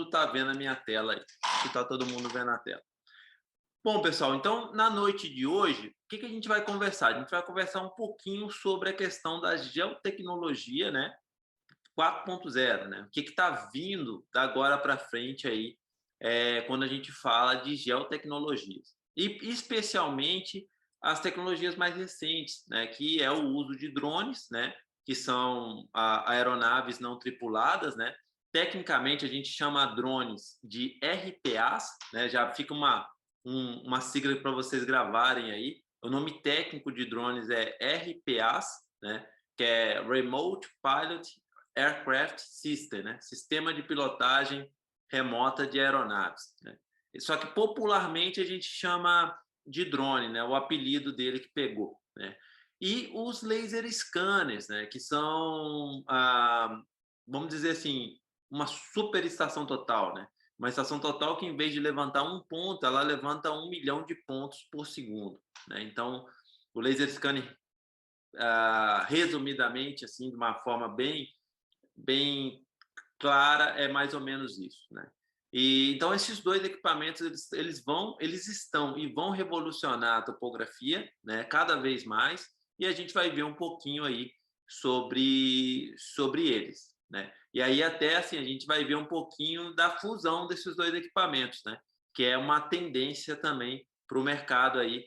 está vendo a minha tela aí, se está todo mundo vendo a tela. Bom, pessoal, então, na noite de hoje, o que a gente vai conversar? A gente vai conversar um pouquinho sobre a questão da geotecnologia, né? 4.0, né? O que está vindo da agora para frente aí, quando a gente fala de geotecnologias. E especialmente as tecnologias mais recentes, né? Que é o uso de drones, né? Que são aeronaves não tripuladas, né? Tecnicamente, a gente chama drones de RPAs, né? Já fica uma sigla para vocês gravarem aí. O nome técnico de drones é RPAs, né? Que é Remote Pilot Aircraft System, né? Sistema de pilotagem remota de aeronaves, né? Só que popularmente a gente chama de drone, né? O apelido dele que pegou, né? E os laser scanners, né? Que são, vamos dizer assim, uma super estação total, né? Uma estação total que, em vez de levantar um ponto, ela levanta 1 milhão de pontos por segundo, né? Então, o laser scanner, resumidamente, assim, de uma forma bem clara, é mais ou menos isso, né? E então esses dois equipamentos eles estão e vão revolucionar a topografia, né? Cada vez mais, e a gente vai ver um pouquinho aí sobre eles, né? E aí até assim a gente vai ver um pouquinho da fusão desses dois equipamentos, né? Que é uma tendência também para o mercado aí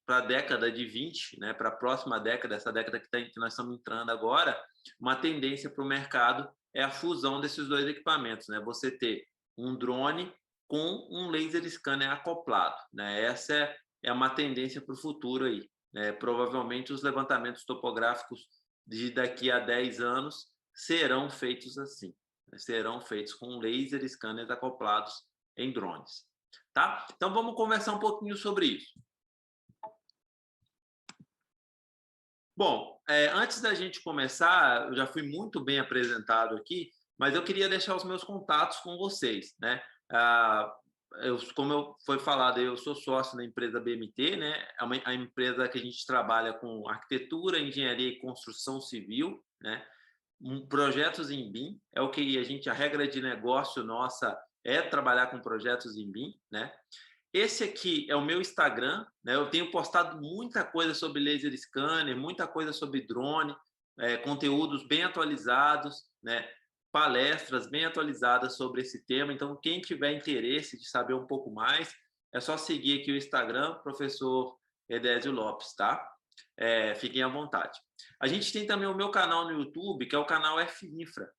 para a década de 20, né? Para a próxima década, essa década que nós estamos entrando agora, uma tendência para o mercado é a fusão desses dois equipamentos, né? Você ter um drone com um laser scanner acoplado, né? Essa é uma tendência para o futuro aí, né? Provavelmente os levantamentos topográficos de daqui a 10 anos serão feitos assim, né? Serão feitos com laser scanners acoplados em drones, tá? Então vamos conversar um pouquinho sobre isso. Bom, antes da gente começar, eu já fui muito bem apresentado aqui, mas eu queria deixar os meus contatos com vocês, né? Como foi falado, eu sou sócio da empresa BMT, né? É a empresa que a gente trabalha com arquitetura, engenharia e construção civil, né? Projetos em BIM, é o que a regra de negócio nossa é trabalhar com projetos em BIM, né? Esse aqui é o meu Instagram, né? Eu tenho postado muita coisa sobre laser scanner, muita coisa sobre drone, conteúdos bem atualizados, né? Palestras bem atualizadas sobre esse tema. Então, quem tiver interesse de saber um pouco mais, é só seguir aqui o Instagram, professor Edésio Lopes, tá? Fiquem à vontade. A gente tem também o meu canal no YouTube, que é o canal F-Infra.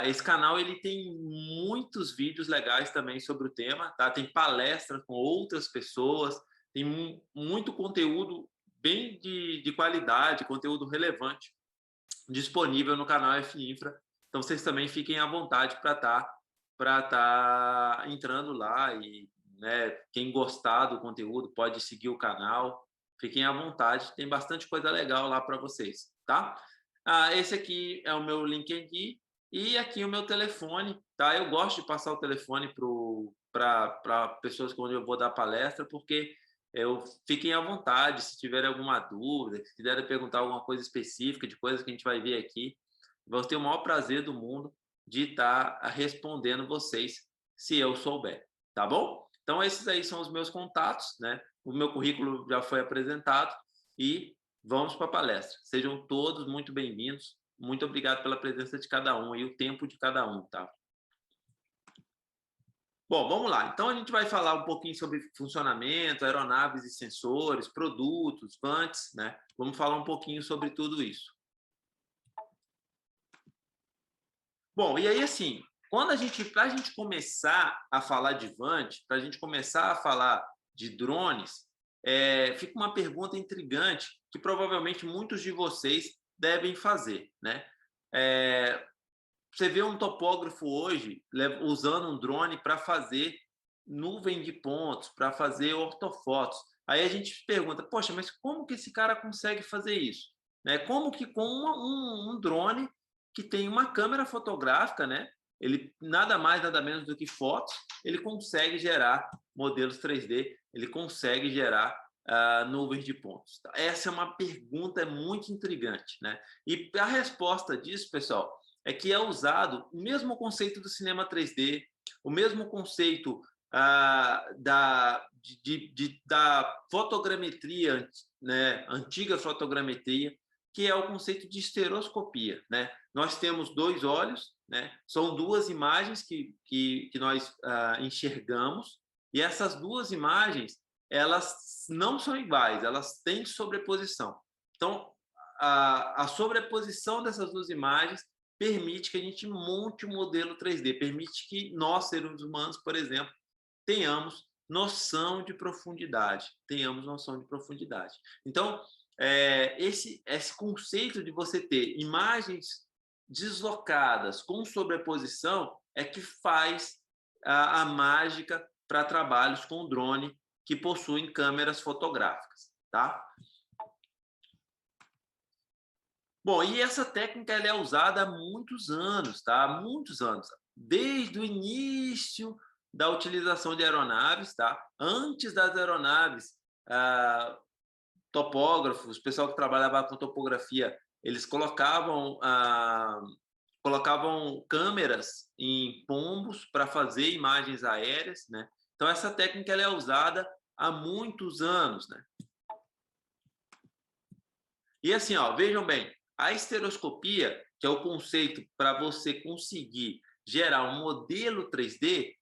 Esse canal ele tem muitos vídeos legais também sobre o tema, tá? Tem palestras com outras pessoas, tem muito conteúdo bem de qualidade, conteúdo relevante disponível no canal F-Infra. Então vocês também fiquem à vontade para tá entrando lá e, né, quem gostar do conteúdo pode seguir o canal. Fiquem à vontade, tem bastante coisa legal lá para vocês, tá? Esse aqui é o meu LinkedIn e aqui o meu telefone, tá? Eu gosto de passar o telefone para pessoas quando eu vou dar palestra, porque fiquem à vontade, se tiverem alguma dúvida, se quiserem perguntar alguma coisa específica de coisas que a gente vai ver aqui, vou ter o maior prazer do mundo de estar respondendo vocês, se eu souber, tá bom? Então, esses aí são os meus contatos, né? O meu currículo já foi apresentado e vamos para a palestra. Sejam todos muito bem-vindos. Muito obrigado pela presença de cada um e o tempo de cada um, tá? Bom, vamos lá. Então, a gente vai falar um pouquinho sobre funcionamento, aeronaves e sensores, produtos, vantes, né? Vamos falar um pouquinho sobre tudo isso. Bom, e aí, assim, para a gente começar a falar de vante, para a gente começar a falar de drones, fica uma pergunta intrigante que provavelmente muitos de vocês devem fazer, né? Você vê um topógrafo hoje usando um drone para fazer nuvem de pontos, para fazer ortofotos. Aí a gente se pergunta, poxa, mas como que esse cara consegue fazer isso? Né? Como que com um drone que tem uma câmera fotográfica, né? Ele nada mais, nada menos do que fotos, ele consegue gerar modelos 3D, ele consegue gerar nuvens de pontos. Essa é uma pergunta muito intrigante, né? E a resposta disso, pessoal, é que é usado o mesmo conceito do cinema 3D, o mesmo conceito da fotogrametria, né, antiga fotogrametria, que é o conceito de estereoscopia, né? Nós temos dois olhos, né? São duas imagens que nós enxergamos, e essas duas imagens, elas não são iguais, elas têm sobreposição. Então, a sobreposição dessas duas imagens permite que a gente monte um modelo 3D, permite que nós, seres humanos, por exemplo, tenhamos noção de profundidade, Então, esse conceito de você ter imagens deslocadas com sobreposição é que faz a mágica para trabalhos com drone que possuem câmeras fotográficas, tá? Bom, e essa técnica ela é usada há muitos anos, tá? Há muitos anos. Desde o início da utilização de aeronaves, tá? Antes das aeronaves, topógrafos, pessoal que trabalhava com topografia, eles colocavam câmeras em pombos para fazer imagens aéreas, né? Então essa técnica ela é usada há muitos anos, né? E assim, ó, vejam bem, a estereoscopia, que é o conceito para você conseguir gerar um modelo 3D,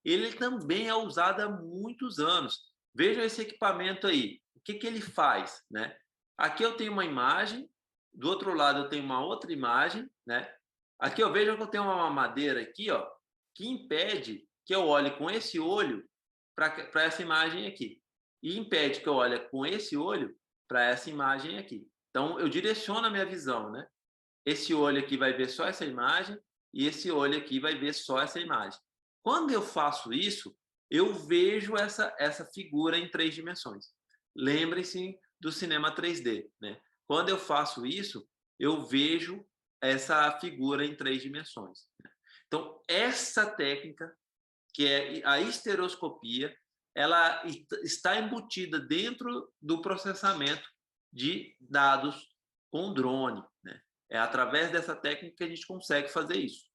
ele também é usado há muitos anos. Vejam esse equipamento aí. O que ele faz, né? Aqui eu tenho uma imagem, do outro lado eu tenho uma outra imagem, né? Aqui eu vejo que eu tenho uma mamadeira aqui, ó, que impede que eu olhe com esse olho para essa imagem aqui. E impede que eu olhe com esse olho para essa imagem aqui. Então, eu direciono a minha visão, né? Esse olho aqui vai ver só essa imagem e esse olho aqui vai ver só essa imagem. Quando eu faço isso, eu vejo essa figura em 3 dimensões. Lembrem-se do cinema 3D, né? Quando eu faço isso, eu vejo essa figura em 3 dimensões. Então, essa técnica, que é a estereoscopia, ela está embutida dentro do processamento de dados com drone, né? É através dessa técnica que a gente consegue fazer isso.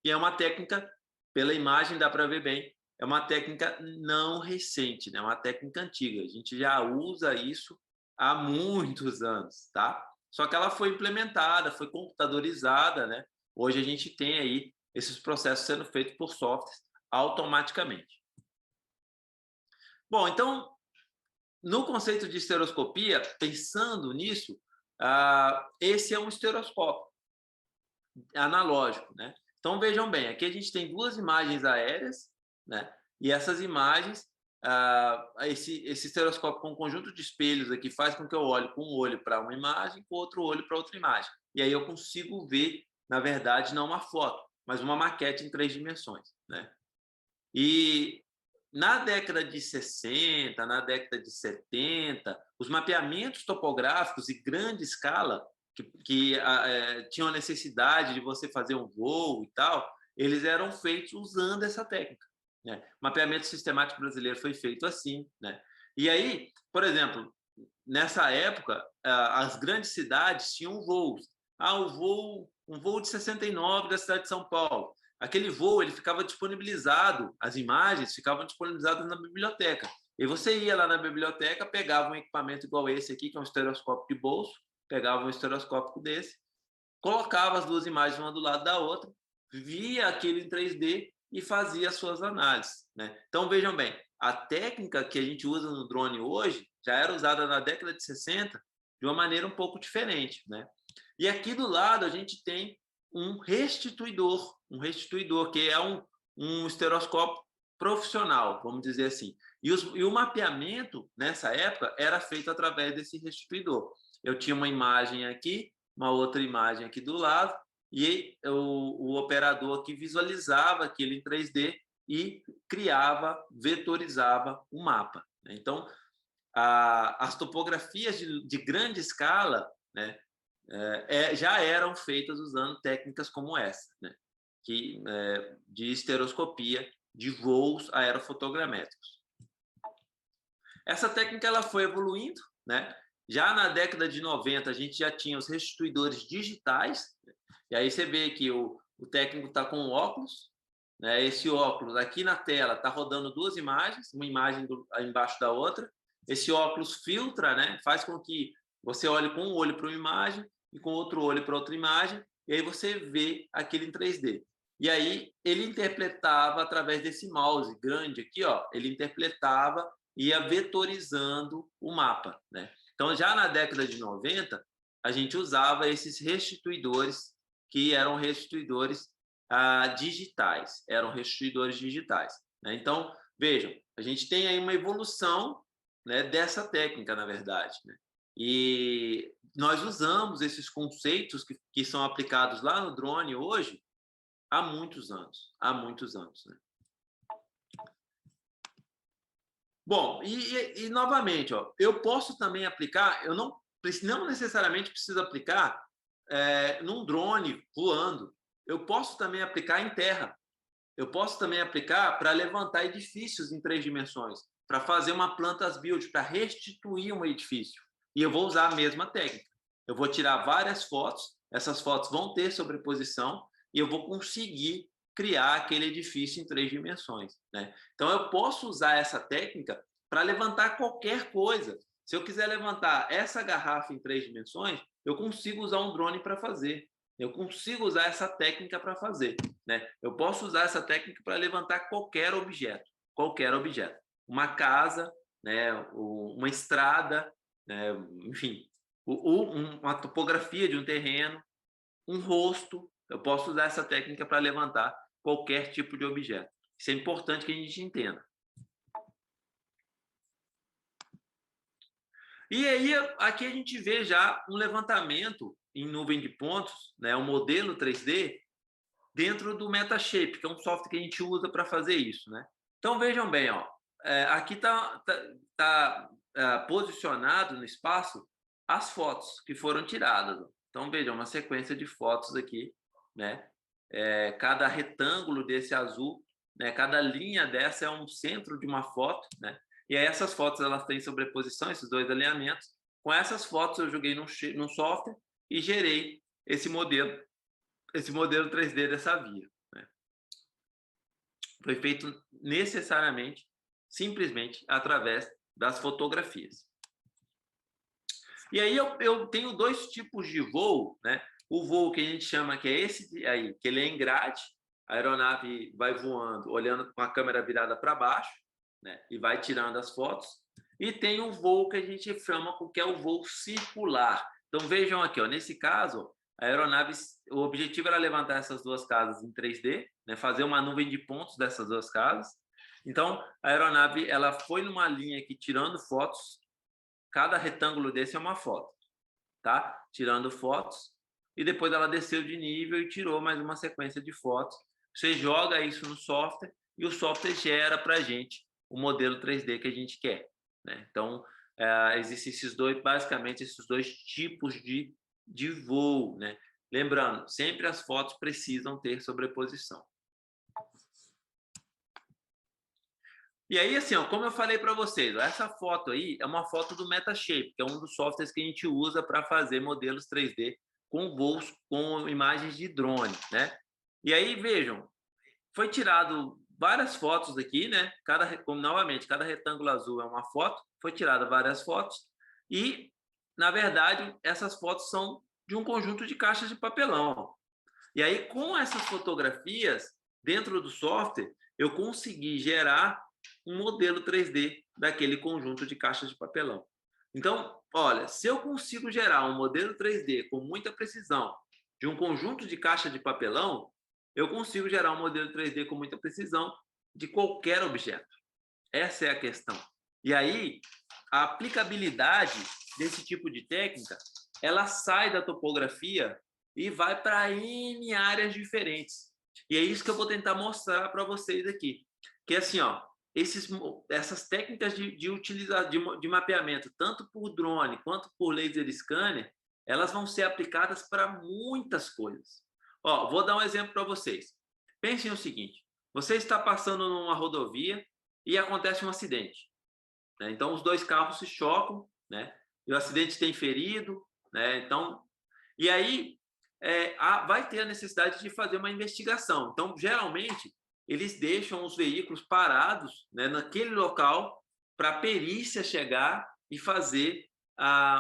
E é uma técnica, pela imagem dá para ver bem, é uma técnica não recente, né? É uma técnica antiga. A gente já usa isso há muitos anos, tá? Só que ela foi implementada, foi computadorizada, né? Hoje a gente tem aí esses processos sendo feitos por softwares automaticamente. Bom, então, no conceito de estereoscopia, pensando nisso, esse é um estereoscópio analógico, né? Então, vejam bem, aqui a gente tem duas imagens aéreas, né? E essas imagens, esse estereoscópio com um conjunto de espelhos aqui faz com que eu olhe com um olho para uma imagem, com outro olho para outra imagem. E aí eu consigo ver, na verdade, não uma foto, mas uma maquete em 3 dimensões, né? E na década de 60, na década de 70, os mapeamentos topográficos em grande escala, que tinham a necessidade de você fazer um voo e tal, eles eram feitos usando essa técnica, né? O mapeamento sistemático brasileiro foi feito assim, né? E aí, por exemplo, nessa época, as grandes cidades tinham voos. Um voo de 69 da cidade de São Paulo. Aquele voo ele ficava disponibilizado, as imagens ficavam disponibilizadas na biblioteca. E você ia lá na biblioteca, pegava um equipamento igual esse aqui, que é um estereoscópio de bolso, pegava um estereoscópio desse, colocava as duas imagens uma do lado da outra, via aquilo em 3D e fazia as suas análises, né? Então, vejam bem, a técnica que a gente usa no drone hoje já era usada na década de 60 de uma maneira um pouco diferente, né? E aqui do lado a gente tem um restituidor que é um estereoscópio profissional, vamos dizer assim. E o mapeamento, nessa época, era feito através desse restituidor. Eu tinha uma imagem aqui, uma outra imagem aqui do lado, e o operador aqui visualizava aquilo em 3D e criava, vetorizava um mapa. Então, as topografias de grande escala, né, já eram feitas usando técnicas como essa, né, de estereoscopia de voos aerofotogramétricos. Essa técnica ela foi evoluindo, né? Já na década de 90, a gente já tinha os restituidores digitais, e aí você vê que o técnico está com um óculos, né? Esse óculos aqui na tela está rodando duas imagens, uma imagem embaixo da outra. Esse óculos filtra, né? Faz com que você olhe com um olho para uma imagem e com outro olho para outra imagem, e aí você vê aquilo em 3D. E aí ele interpretava através desse mouse grande aqui, ó, ele interpretava e ia vetorizando o mapa, né? Então, já na década de 90, a gente usava esses restituidores, que eram restituidores digitais, eram restituidores digitais, né? Então, vejam, a gente tem aí uma evolução, né, dessa técnica, na verdade, né? E nós usamos esses conceitos que são aplicados lá no drone hoje há muitos anos, né? Bom, e novamente, ó, eu posso também aplicar, eu não necessariamente preciso aplicar num drone voando, eu posso também aplicar em terra, eu posso também aplicar para levantar edifícios em 3 dimensões, para fazer uma plantas build, para restituir um edifício. E eu vou usar a mesma técnica. Eu vou tirar várias fotos, essas fotos vão ter sobreposição e eu vou conseguir criar aquele edifício em 3 dimensões, né? Então, eu posso usar essa técnica para levantar qualquer coisa. Se eu quiser levantar essa garrafa em 3 dimensões, eu consigo usar um drone para fazer. Eu consigo usar essa técnica para fazer, né? Eu posso usar essa técnica para levantar qualquer objeto, uma casa, né? Uma estrada, né? Enfim, uma topografia de um terreno, um rosto. Eu posso usar essa técnica para levantar qualquer tipo de objeto. Isso é importante que a gente entenda. E aí, aqui a gente vê já um levantamento em nuvem de pontos, né, um modelo 3D, dentro do Metashape, que é um software que a gente usa para fazer isso, né? Então, vejam bem, ó, aqui está posicionado no espaço as fotos que foram tiradas. Então, vejam, uma sequência de fotos aqui, né? Cada retângulo desse azul, né? Cada linha dessa é um centro de uma foto, né? E aí essas fotos elas têm sobreposição, esses dois alinhamentos. Com essas fotos eu joguei num software e gerei esse modelo 3D dessa via, né? Foi feito necessariamente, simplesmente, através das fotografias. E aí eu tenho 2 tipos de voo, né? O voo que a gente chama que é esse aí, que ele é em grade, a aeronave vai voando, olhando com a câmera virada para baixo, né? E vai tirando as fotos. E tem um voo que a gente chama que é o voo circular. Então vejam aqui, ó, nesse caso, a aeronave, o objetivo era levantar essas 2 casas em 3D, né? Fazer uma nuvem de pontos dessas 2 casas. Então a aeronave ela foi numa linha aqui tirando fotos. Cada retângulo desse é uma foto, tá? Tirando fotos. E depois ela desceu de nível e tirou mais uma sequência de fotos. Você joga isso no software e o software gera para a gente o modelo 3D que a gente quer, né? Então, existem basicamente esses 2 tipos de voo, né? Lembrando, sempre as fotos precisam ter sobreposição. E aí, assim, ó, como eu falei para vocês, ó, essa foto aí é uma foto do Metashape, que é um dos softwares que a gente usa para fazer modelos 3D com voos, com imagens de drone, né? E aí, vejam, foi tirado várias fotos aqui, né? Novamente, cada retângulo azul é uma foto, foi tirada várias fotos e, na verdade, essas fotos são de um conjunto de caixas de papelão. E aí, com essas fotografias, dentro do software, eu consegui gerar um modelo 3D daquele conjunto de caixas de papelão. Então, olha, se eu consigo gerar um modelo 3D com muita precisão de um conjunto de caixa de papelão, eu consigo gerar um modelo 3D com muita precisão de qualquer objeto. Essa é a questão. E aí, a aplicabilidade desse tipo de técnica, ela sai da topografia e vai para N áreas diferentes. E é isso que eu vou tentar mostrar para vocês aqui. Que é assim, ó, essas técnicas de mapeamento, tanto por drone quanto por laser scanner, elas vão ser aplicadas para muitas coisas. Ó, vou dar um exemplo para vocês. Pensem o seguinte, você está passando numa rodovia e acontece um acidente, né? Então, os 2 carros se chocam, né? e o acidente tem ferido, né? Então, e aí vai ter a necessidade de fazer uma investigação. Então, geralmente, eles deixam os veículos parados, né, naquele local para a perícia chegar e fazer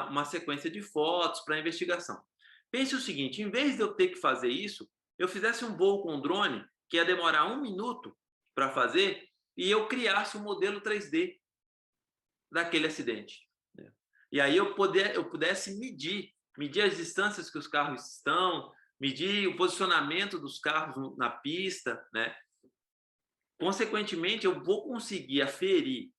uma sequência de fotos para a investigação. Pense o seguinte, em vez de eu ter que fazer isso, eu fizesse um voo com drone, que ia demorar 1 minuto para fazer, e eu criasse um modelo 3D daquele acidente, né? E aí eu pudesse medir as distâncias que os carros estão, medir o posicionamento dos carros na pista, né? Consequentemente, eu vou conseguir aferir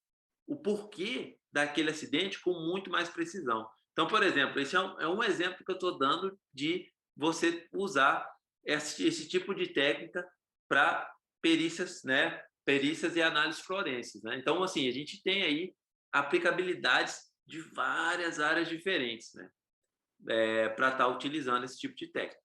o porquê daquele acidente com muito mais precisão. Então, por exemplo, esse é um exemplo que eu estou dando de você usar esse tipo de técnica para perícias, né? Perícias e análises forenses, né? Então, assim, a gente tem aí aplicabilidades de várias áreas diferentes, né? Para estar utilizando esse tipo de técnica.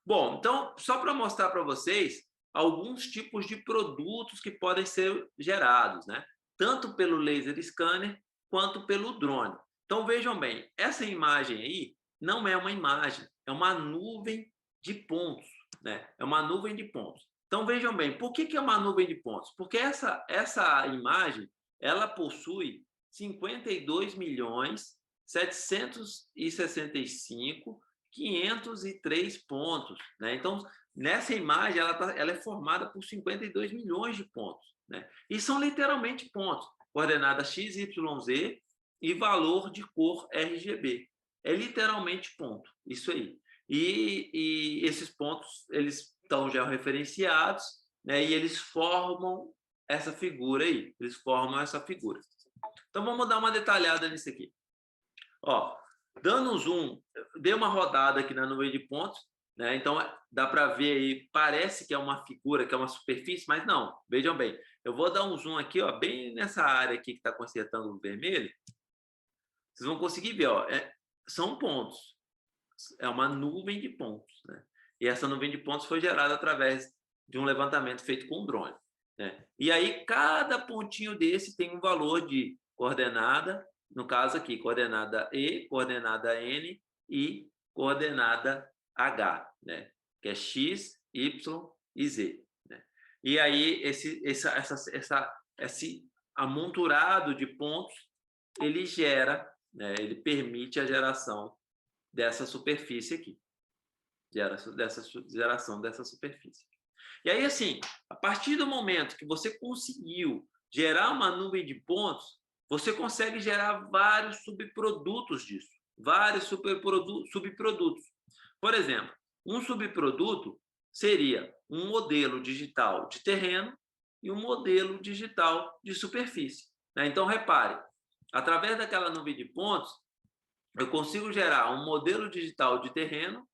Bom, então, só para mostrar para vocês alguns tipos de produtos que podem ser gerados, né? Tanto pelo laser scanner quanto pelo drone. Então, vejam bem, essa imagem aí não é uma imagem, é uma nuvem de pontos, né? É uma nuvem de pontos. Então, vejam bem, por que é uma nuvem de pontos? Porque essa imagem, ela possui 52.765.503 pontos, né? Então, nessa imagem, ela é formada por 52 milhões de pontos, né? E são literalmente pontos, coordenada x, y, z e valor de cor RGB. É literalmente ponto, isso aí. E esses pontos, eles estão georreferenciados, né? E eles formam essa figura aí, eles formam essa figura. Então, vamos dar uma detalhada nisso aqui. Ó, dando um zoom, dei uma rodada aqui na nuvem de pontos, né? Então, dá para ver aí, parece que é uma figura, que é uma superfície, mas não, vejam bem. Eu vou dar um zoom aqui, ó, bem nessa área aqui que está com esse retângulo vermelho. Vocês vão conseguir ver, ó, são pontos. É uma nuvem de pontos, né? E essa nuvem de pontos foi gerada através de um levantamento feito com drone, né? E aí, cada pontinho desse tem um valor de coordenada, no caso aqui, coordenada E, coordenada N e coordenada H, né? Que é X, Y e Z, né? E aí, esse amontoado de pontos, ele gera, né? Ele permite a geração dessa superfície aqui, geração dessa superfície. E aí, assim, a partir do momento que você conseguiu gerar uma nuvem de pontos, você consegue gerar vários subprodutos disso, vários subprodutos. Por exemplo, um subproduto seria um modelo digital de terreno e um modelo digital de superfície, né? Então, repare, através daquela nuvem de pontos, eu consigo gerar um modelo digital de terreno,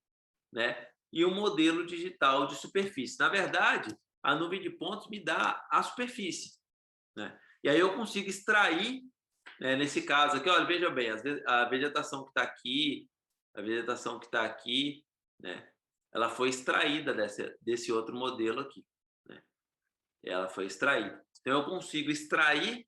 né, e um modelo digital de superfície. Na verdade, a nuvem de pontos me dá a superfície, né? E aí eu consigo extrair, né, nesse caso aqui, olha, veja bem, a vegetação que está aqui, a vegetação que está aqui, né, ela foi extraída desse outro modelo aqui, né? Ela foi extraída. Então eu consigo extrair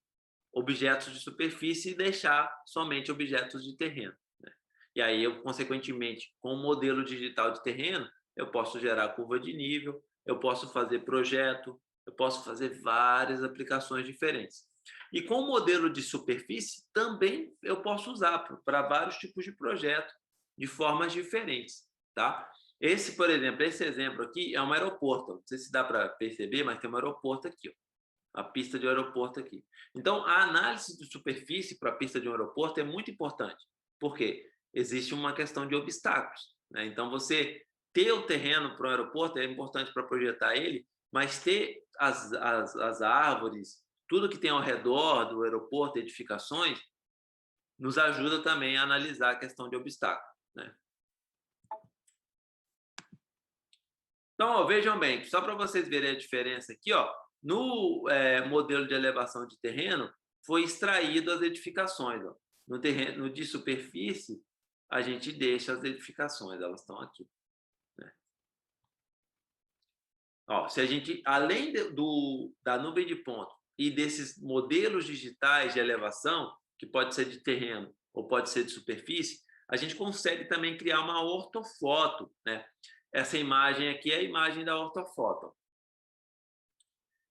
objetos de superfície e deixar somente objetos de terreno, né? E aí, eu, consequentemente, com o modelo digital de terreno, eu posso gerar curva de nível, eu posso fazer projeto, eu posso fazer várias aplicações diferentes. E com o modelo de superfície, também eu posso usar para vários tipos de projeto, de formas diferentes, tá? Esse, por exemplo, esse exemplo aqui é um aeroporto. Não sei se dá para perceber, mas tem um aeroporto aqui, ó. A pista de um aeroporto aqui. Então, a análise de superfície para a pista de um aeroporto é muito importante. Por quê? Existe uma questão de obstáculos, né? Então, você ter o terreno para o aeroporto é importante para projetar ele, mas ter as árvores, tudo que tem ao redor do aeroporto, edificações, nos ajuda também a analisar a questão de obstáculos, né? Então, ó, vejam bem, só para vocês verem a diferença aqui, ó, no modelo de elevação de terreno, foi extraído as edificações. Ó. No terreno de superfície, a gente deixa as edificações, elas estão aqui, né? Ó, se a gente, além da nuvem de ponto, e desses modelos digitais de elevação, que pode ser de terreno ou pode ser de superfície, a gente consegue também criar uma ortofoto, né? Essa imagem aqui é a imagem da ortofoto.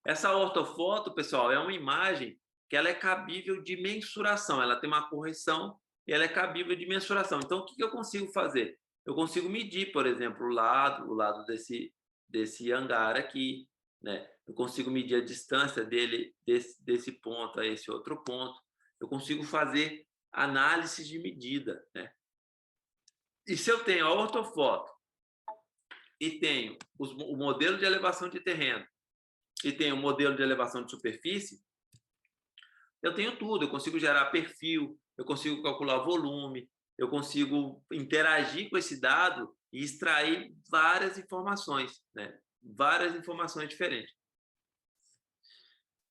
Essa ortofoto, pessoal, é uma imagem que ela é cabível de mensuração, ela tem uma correção e ela é cabível de mensuração. Então, o que eu consigo fazer? Eu consigo medir, por exemplo, o lado desse hangar aqui, né? Eu consigo medir a distância dele, desse ponto a esse outro ponto. Eu consigo fazer análise de medida, né? E se eu tenho a ortofoto e tenho o modelo de elevação de terreno e tenho o modelo de elevação de superfície, eu tenho tudo. Eu consigo gerar perfil, eu consigo calcular volume, eu consigo interagir com esse dado e extrair várias informações, né? Várias informações diferentes.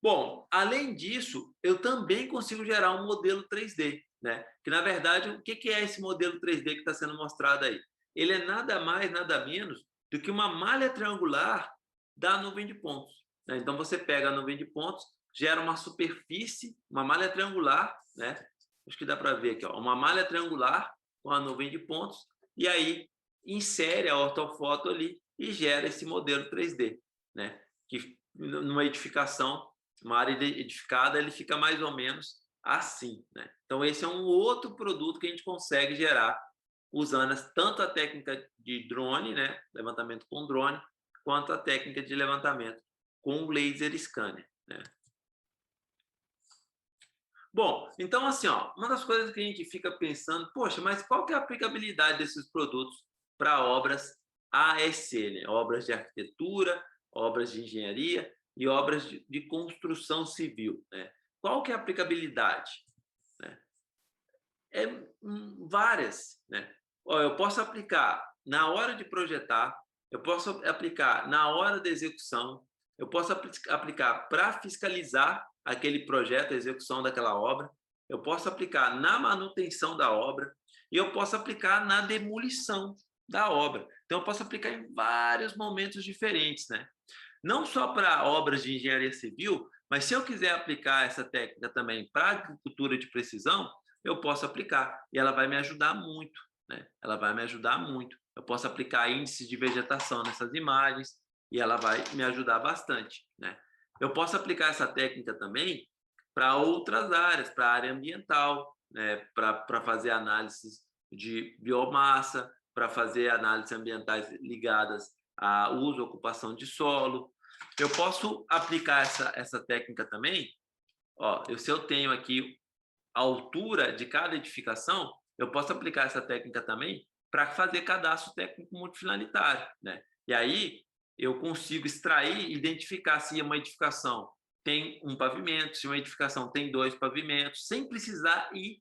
Bom, além disso, eu também consigo gerar um modelo 3D, né? Que, na verdade, o que é esse modelo 3D que está sendo mostrado aí? Ele é nada mais, nada menos do que uma malha triangular da nuvem de pontos, né? Então, você pega a nuvem de pontos, gera uma superfície, uma malha triangular, né? Acho que dá para ver aqui, ó, uma malha triangular com a nuvem de pontos, e aí insere a ortofoto ali e gera esse modelo 3D, né? Que numa edificação, uma área edificada, ele fica mais ou menos assim, né? Então, esse é um outro produto que a gente consegue gerar usando tanto a técnica de drone, né? Levantamento com drone, quanto a técnica de levantamento com laser scanner, né? Bom, então, assim, ó, uma das coisas que a gente fica pensando, poxa, mas qual que é a aplicabilidade desses produtos para obras ASC, né? Obras de arquitetura, obras de engenharia e obras de construção civil, né? Qual que é a aplicabilidade, né? É várias, né? Ó, eu posso aplicar na hora de projetar, eu posso aplicar na hora da execução, eu posso aplicar para fiscalizar aquele projeto, a execução daquela obra, eu posso aplicar na manutenção da obra e eu posso aplicar na demolição da obra. Então, eu posso aplicar em vários momentos diferentes, né? Não só para obras de engenharia civil, mas se eu quiser aplicar essa técnica também para agricultura de precisão, eu posso aplicar e ela vai me ajudar muito, né? Ela vai me ajudar muito. Eu posso aplicar índices de vegetação nessas imagens e ela vai me ajudar bastante, né? Eu posso aplicar essa técnica também para outras áreas, para a área ambiental, né? Para fazer análises de biomassa, para fazer análises ambientais ligadas a uso, ocupação de solo. Eu posso aplicar essa técnica também, ó, se eu tenho aqui a altura de cada edificação, eu posso aplicar essa técnica também para fazer cadastro técnico multifinalitário, né? E aí eu consigo extrair, identificar se uma edificação tem um pavimento, se uma edificação tem 2 pavimentos, sem precisar ir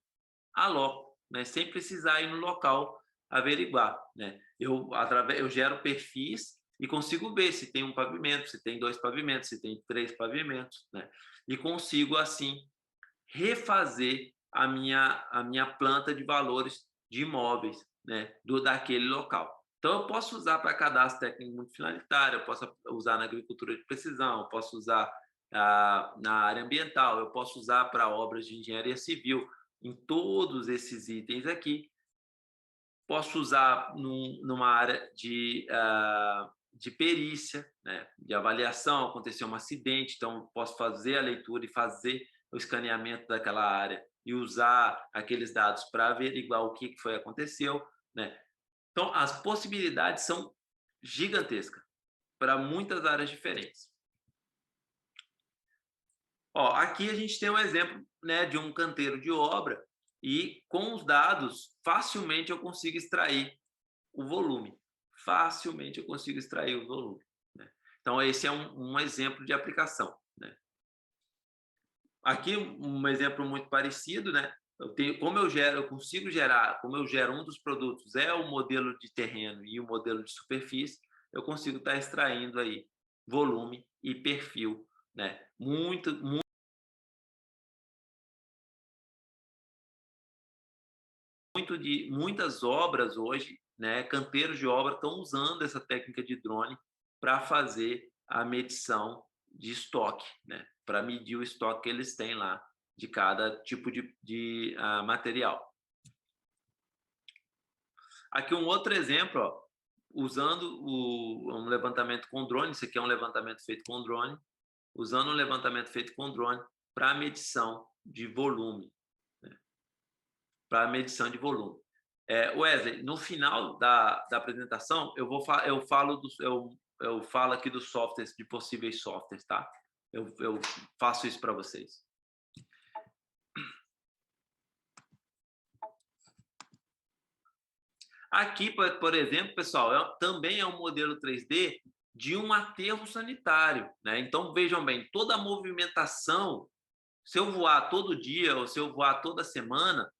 a loco, né? Sem precisar ir no local averiguar, né? Eu gero perfis e consigo ver se tem um pavimento, se tem 2 pavimentos, se tem 3 pavimentos, né? E consigo assim refazer a minha planta de valores de imóveis, né, daquele local. Então, eu posso usar para cadastro técnico multifinalitário, eu posso usar na agricultura de precisão, eu posso usar na área ambiental, eu posso usar para obras de engenharia civil, em todos esses itens aqui. Posso usar numa área de perícia, né, de avaliação, aconteceu um acidente, então posso fazer a leitura e fazer o escaneamento daquela área e usar aqueles dados para averiguar o que foi aconteceu, né? Então, as possibilidades são gigantescas para muitas áreas diferentes. Ó, aqui a gente tem um exemplo, né, de um canteiro de obra e com os dados facilmente eu consigo extrair o volume. Facilmente eu consigo extrair o volume, né? Então, esse é um exemplo de aplicação, né? Aqui um exemplo muito parecido, né? Como eu consigo gerar, como eu gero um dos produtos é o modelo de terreno e o modelo de superfície, eu consigo estar extraindo aí volume e perfil, né? Muitas obras hoje, né, canteiros de obra estão usando essa técnica de drone para fazer a medição de estoque, né? para medir o estoque que eles têm lá de cada tipo de material. Aqui um outro exemplo, ó, usando um levantamento com drone. Isso aqui é um levantamento feito com drone, usando um levantamento feito com drone para medição de volume, né? Para medição de volume. Wesley, no final da apresentação, eu falo aqui dos softwares, de possíveis softwares, tá? Eu faço isso para vocês. Aqui, por exemplo, pessoal, também é um modelo 3D de um aterro sanitário, né? Então, vejam bem, toda a movimentação, se eu voar todo dia ou se eu voar toda semana,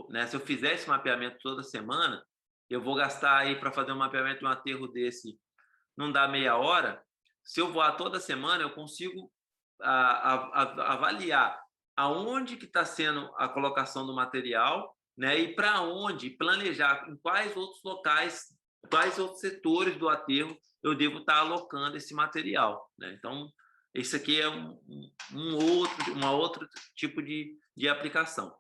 né, se eu fizer esse mapeamento toda semana, eu vou gastar aí para fazer um mapeamento de um aterro desse, não dá meia hora. Se eu voar toda semana, eu consigo avaliar aonde que está sendo a colocação do material, né, e para onde, planejar em quais outros locais, quais outros setores do aterro eu devo estar alocando esse material, né? Então, isso aqui é uma outro tipo de aplicação.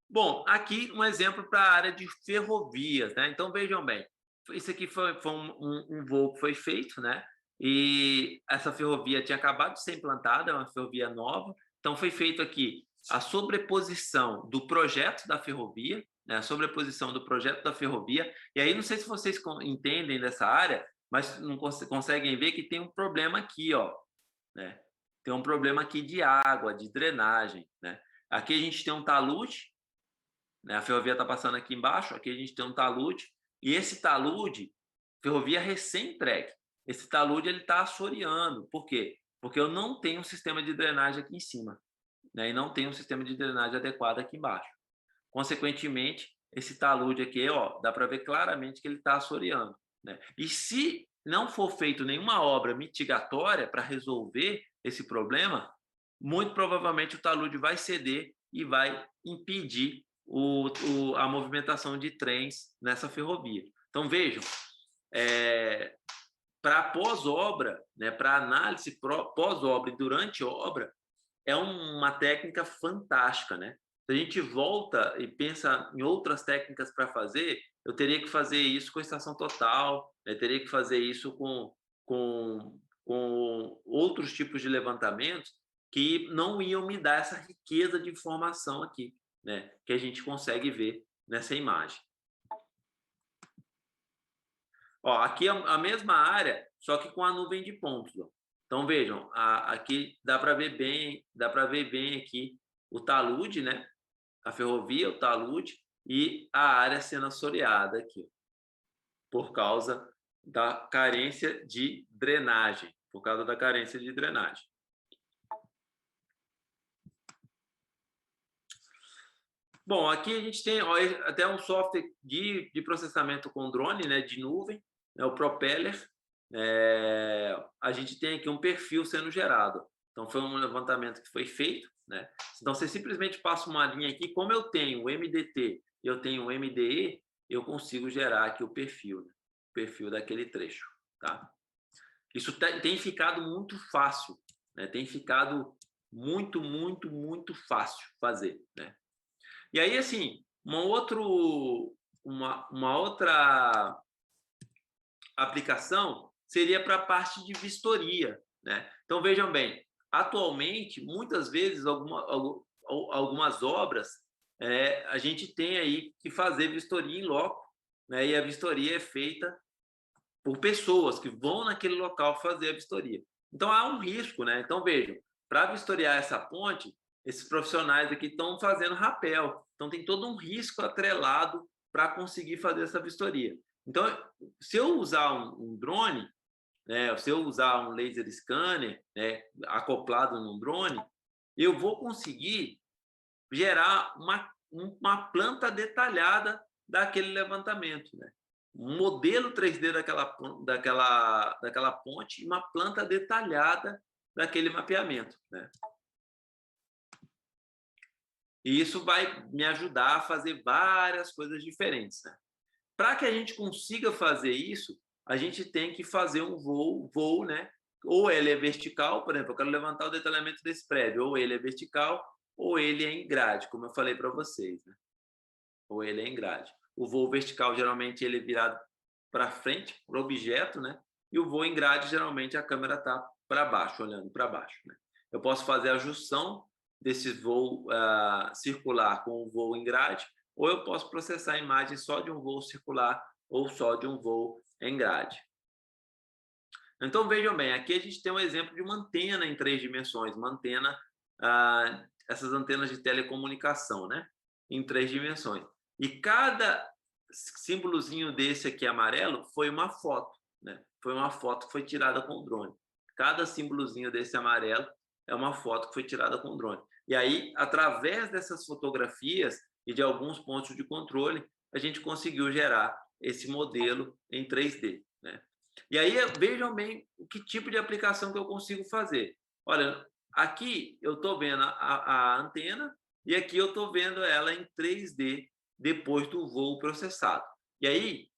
Bom, aqui um exemplo para a área de ferrovias, né? Então, vejam bem, isso aqui foi um voo que foi feito, né? E essa ferrovia tinha acabado de ser implantada, é uma ferrovia nova. Então, foi feito aqui a sobreposição do projeto da ferrovia, né? A sobreposição do projeto da ferrovia. E aí, não sei se vocês entendem dessa área, mas não conseguem ver que tem um problema aqui, ó, né? Tem um problema aqui de água, de drenagem, né? Aqui a gente tem um talude, né? A ferrovia está passando aqui embaixo, aqui a gente tem um talude, e esse talude, ferrovia recém-entregue, esse talude ele está assoreando. Por quê? Porque eu não tenho um sistema de drenagem aqui em cima, né? E não tenho um sistema de drenagem adequado aqui embaixo. Consequentemente, esse talude aqui, ó, dá para ver claramente que ele está assoreando, né? E se não for feito nenhuma obra mitigatória para resolver esse problema, muito provavelmente o talude vai ceder e vai impedir a movimentação de trens nessa ferrovia. Então, vejam, para pós-obra, né, para análise pós-obra e durante obra, é uma técnica fantástica, né? Se a gente volta e pensa em outras técnicas para fazer, eu teria que fazer isso com estação total, eu teria que fazer isso com outros tipos de levantamentos que não iam me dar essa riqueza de informação aqui, né? Que a gente consegue ver nessa imagem. Ó, aqui é a mesma área, só que com a nuvem de pontos. Ó. Então vejam, aqui dá para ver bem aqui o talude, né? A ferrovia, o talude e a área sendo assoreada aqui, por causa da carência de drenagem, Bom, aqui a gente tem até um software de processamento com drone, né, de nuvem, né, o Propeller. A gente tem aqui um perfil sendo gerado. Então, foi um levantamento que foi feito, né? Então, você simplesmente passa uma linha aqui. Como eu tenho o MDT e eu tenho o MDE, eu consigo gerar aqui o perfil, né? O perfil daquele trecho, tá? Isso tem ficado muito fácil, né? Tem ficado muito, muito, muito fácil fazer, né? E aí, assim, uma outra aplicação seria para a parte de vistoria, né? Então, vejam bem, atualmente, muitas vezes, algumas obras, a gente tem aí que fazer vistoria em loco, né? E a vistoria é feita por pessoas que vão naquele local fazer a vistoria. Então, há um risco, né? Então, vejam, para vistoriar essa ponte, esses profissionais aqui estão fazendo rapel. Então, tem todo um risco atrelado para conseguir fazer essa vistoria. Então, se eu usar um drone, né, se eu usar um laser scanner, né, acoplado num drone, eu vou conseguir gerar uma planta detalhada daquele levantamento, né? Um modelo 3D daquela ponte e uma planta detalhada daquele mapeamento, né? E isso vai me ajudar a fazer várias coisas diferentes, né? Para que a gente consiga fazer isso, a gente tem que fazer um voo, né, ou ele é vertical, por exemplo, eu quero levantar o detalhamento desse prédio, ou ele é vertical, ou ele é em grade, como eu falei para vocês, né? Ou ele é em grade. O voo vertical, geralmente, ele é virado para frente, para o objeto, né? E o voo em grade, geralmente, a câmera está para baixo, olhando para baixo, né? Eu posso fazer a junção desse voo circular com o voo em grade, ou eu posso processar a imagem só de um voo circular ou só de um voo em grade. Então, vejam bem, aqui a gente tem um exemplo de uma antena em 3 dimensões, uma antena, essas antenas de telecomunicação, né? Em 3 dimensões. E cada símbolozinho desse aqui amarelo foi uma foto, né? Foi uma foto que foi tirada com o drone. Cada símbolozinho desse amarelo é uma foto que foi tirada com o drone. E aí, através dessas fotografias e de alguns pontos de controle, a gente conseguiu gerar esse modelo em 3D, né? E aí, vejam bem o que tipo de aplicação que eu consigo fazer. Olha, aqui eu estou vendo a antena e aqui eu estou vendo ela em 3D depois do voo processado. E aí,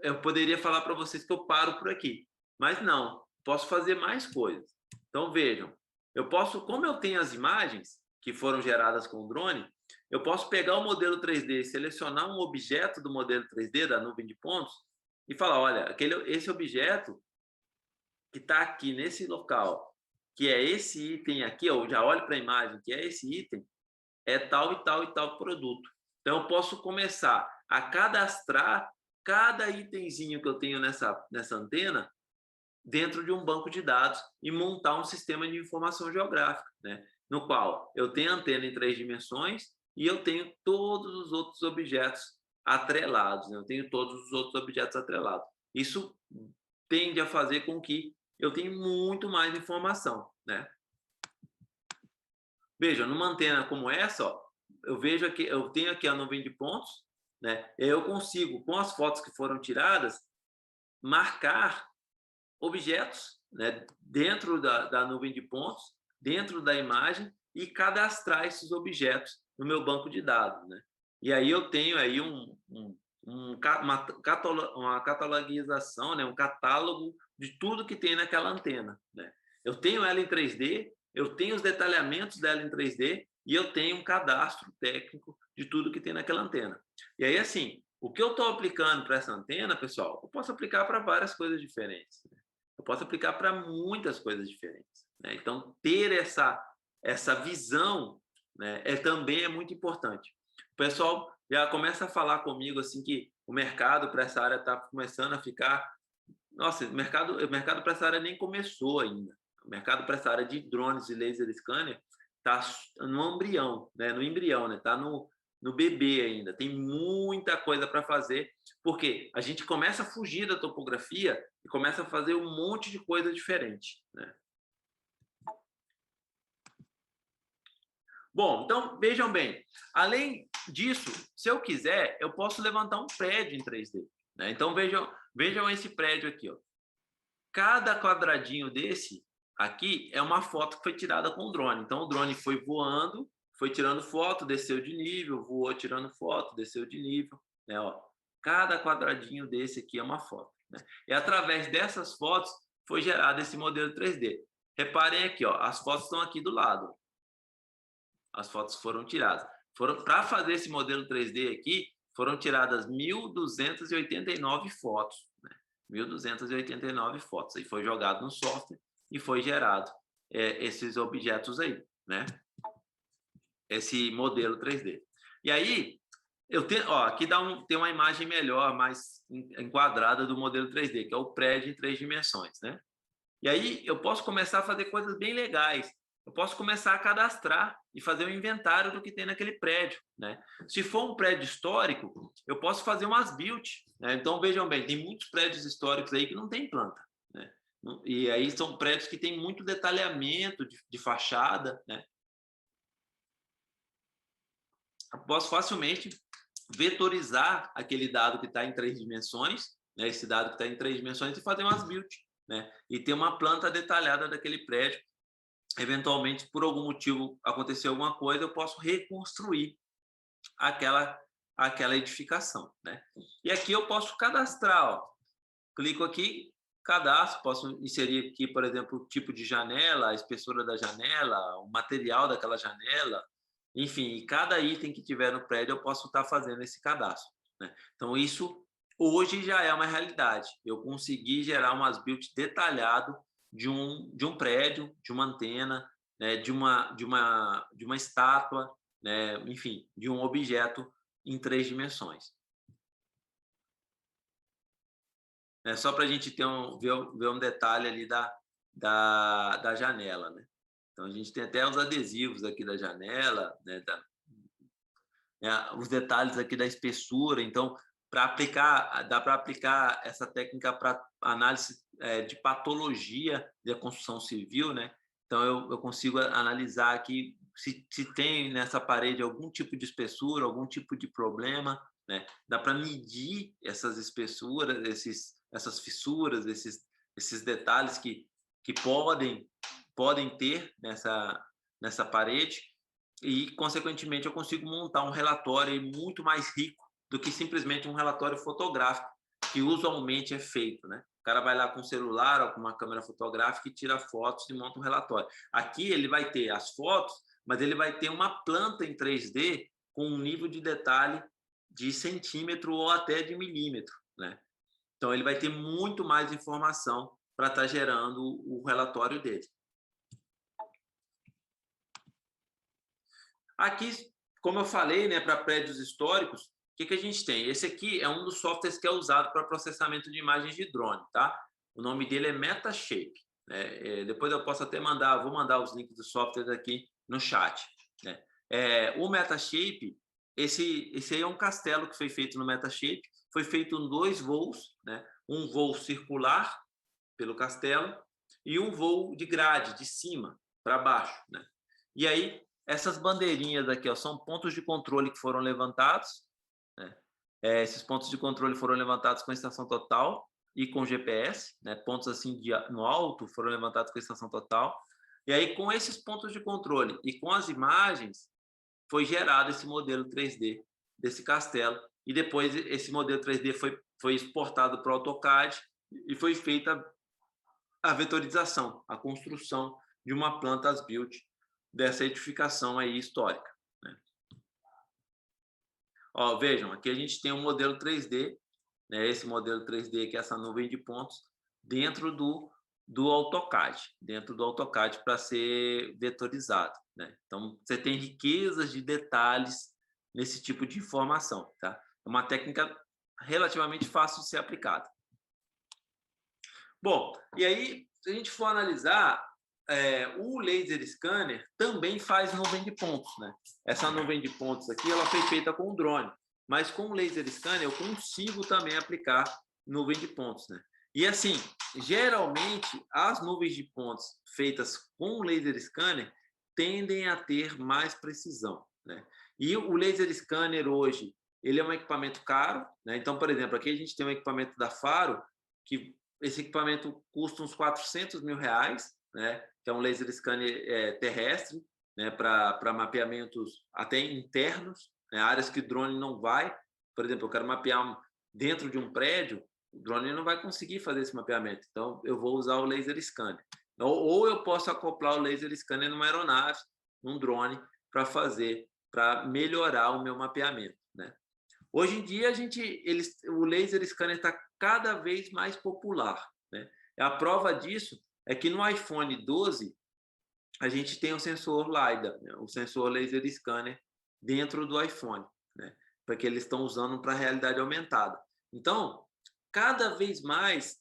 eu poderia falar para vocês que eu paro por aqui, mas não, posso fazer mais coisas. Então, vejam, eu posso, como eu tenho as imagens que foram geradas com o drone, eu posso pegar o modelo 3D, selecionar um objeto do modelo 3D, da nuvem de pontos, e falar, olha, esse objeto que está aqui nesse local, que é esse item aqui, eu já olho para a imagem, que é esse item, é tal e tal e tal produto. Então, eu posso começar a cadastrar cada itemzinho que eu tenho nessa antena dentro de um banco de dados e montar um sistema de informação geográfica, né? No qual eu tenho a antena em 3 dimensões e eu tenho todos os outros objetos atrelados, né? Eu tenho todos os outros objetos atrelados. Isso tende a fazer com que eu tenha muito mais informação, né? Veja, numa antena como essa, ó, eu vejo aqui, eu tenho aqui a nuvem de pontos, né? Eu consigo, com as fotos que foram tiradas, marcar objetos, né, dentro da nuvem de pontos, dentro da imagem e cadastrar esses objetos no meu banco de dados, né? E aí eu tenho aí uma catalogização, né, um catálogo de tudo que tem naquela antena, né? Eu tenho ela em 3D, eu tenho os detalhamentos dela em 3D e eu tenho um cadastro técnico de tudo que tem naquela antena. E aí, assim, o que eu estou aplicando para essa antena, pessoal, eu posso aplicar para várias coisas diferentes, né? Eu posso aplicar para muitas coisas diferentes, né? Então, ter essa visão, né, também é muito importante. O pessoal já começa a falar comigo assim que o mercado para essa área está começando a ficar... Nossa, o mercado para essa área nem começou ainda. O mercado para essa área de drones e laser scanner está no embrião, né? No embrião, né? Está no bebê ainda. Tem muita coisa para fazer, porque a gente começa a fugir da topografia e começa a fazer um monte de coisa diferente, né? Bom, então vejam bem, além disso, se eu quiser, eu posso levantar um prédio em 3D, né? Então vejam esse prédio aqui, ó. Cada quadradinho desse aqui é uma foto que foi tirada com o drone. Então o drone foi voando, foi tirando foto, desceu de nível, voou tirando foto, desceu de nível, né? Ó, cada quadradinho desse aqui é uma foto, né? E através dessas fotos foi gerado esse modelo 3D. Reparem aqui, ó, as fotos estão aqui do lado. As fotos foram tiradas. Para fazer esse modelo 3D aqui, foram tiradas 1.289 fotos, né? 1.289 fotos. Aí foi jogado no software e foi gerado esses objetos aí, né? Esse modelo 3D. E aí, eu tenho, ó, aqui tem uma imagem melhor, mais enquadrada do modelo 3D, que é o prédio em 3 dimensões, né? E aí eu posso começar a fazer coisas bem legais. Eu posso começar a cadastrar e fazer um inventário do que tem naquele prédio, né? Se for um prédio histórico, eu posso fazer umas build, né? Então vejam bem, tem muitos prédios históricos aí que não tem planta, né? E aí são prédios que têm muito detalhamento de fachada, né? Eu posso facilmente vetorizar aquele dado que está em 3 dimensões, né? Esse dado que está em 3 dimensões, e fazer umas build, né? E ter uma planta detalhada daquele prédio. Eventualmente, por algum motivo, aconteceu alguma coisa, eu posso reconstruir aquela edificação, né? E aqui eu posso cadastrar, ó. Clico aqui, cadastro, posso inserir aqui, por exemplo, o tipo de janela, a espessura da janela, o material daquela janela, enfim, e cada item que tiver no prédio eu posso estar fazendo esse cadastro, né? Então, isso hoje já é uma realidade. Eu consegui gerar um as-built detalhado de um prédio, de uma antena, né, de uma estátua, né, enfim, de um objeto em 3 dimensões. É só para a gente ver um detalhe ali da janela, né? Então, a gente tem até os adesivos aqui da janela, né, os detalhes aqui da espessura. Então, dá para aplicar essa técnica para análise de patologia da construção civil, né? Então, eu consigo analisar aqui se tem nessa parede algum tipo de espessura, algum tipo de problema, né? Dá para medir essas espessuras, essas fissuras, esses detalhes que podem ter nessa parede, e, consequentemente, eu consigo montar um relatório muito mais rico do que simplesmente um relatório fotográfico, que usualmente é feito, né? O cara vai lá com o celular ou com uma câmera fotográfica e tira fotos e monta um relatório. Aqui ele vai ter as fotos, mas ele vai ter uma planta em 3D com um nível de detalhe de centímetro ou até de milímetro, né? Então, ele vai ter muito mais informação para estar gerando o relatório dele. Aqui, como eu falei, né, para prédios históricos, o que a gente tem? Esse aqui é um dos softwares que é usado para processamento de imagens de drone, tá? O nome dele é Metashape, né? Depois eu posso até vou mandar os links do software aqui no chat, né? O Metashape, esse aí é um castelo que foi feito no Metashape, foi feito em 2 voos, né? Um voo circular pelo castelo e um voo de grade, de cima para baixo, né? E aí, essas bandeirinhas aqui, ó, são pontos de controle que foram levantados, né? Esses pontos de controle foram levantados com estação total e com GPS, né? Pontos assim no alto foram levantados com estação total. E aí, com esses pontos de controle e com as imagens, foi gerado esse modelo 3D desse castelo. E depois esse modelo 3D foi exportado para o AutoCAD e foi feita a vetorização, a construção de uma planta as-built dessa edificação aí histórica, né? Ó, vejam, aqui a gente tem um modelo 3D, né? Esse modelo 3D, que é essa nuvem de pontos, dentro do AutoCAD, para ser vetorizado, né? Então, você tem riquezas de detalhes nesse tipo de informação, tá? É uma técnica relativamente fácil de ser aplicada. Bom, e aí, se a gente for analisar, o laser scanner também faz nuvem de pontos, né? Essa nuvem de pontos aqui, ela foi feita com o drone, mas com o laser scanner eu consigo também aplicar nuvem de pontos, né? E assim, geralmente as nuvens de pontos feitas com o laser scanner tendem a ter mais precisão, né? E o laser scanner hoje, ele é um equipamento caro, né? Então, por exemplo, aqui a gente tem um equipamento da Faro, que esse equipamento custa uns R$400 mil, né? Que é um laser scanner terrestre, né? Para mapeamentos até internos, né? Áreas que o drone não vai. Por exemplo, eu quero mapear dentro de um prédio, o drone não vai conseguir fazer esse mapeamento. Então, eu vou usar o laser scanner. Ou eu posso acoplar o laser scanner numa aeronave, num drone, para melhorar o meu mapeamento, né? Hoje em dia, o laser scanner está cada vez mais popular, né? A prova disso é que no iPhone 12 a gente tem o sensor LiDAR, né? O sensor laser scanner dentro do iPhone, né? Porque eles estão usando para realidade aumentada. Então, cada vez mais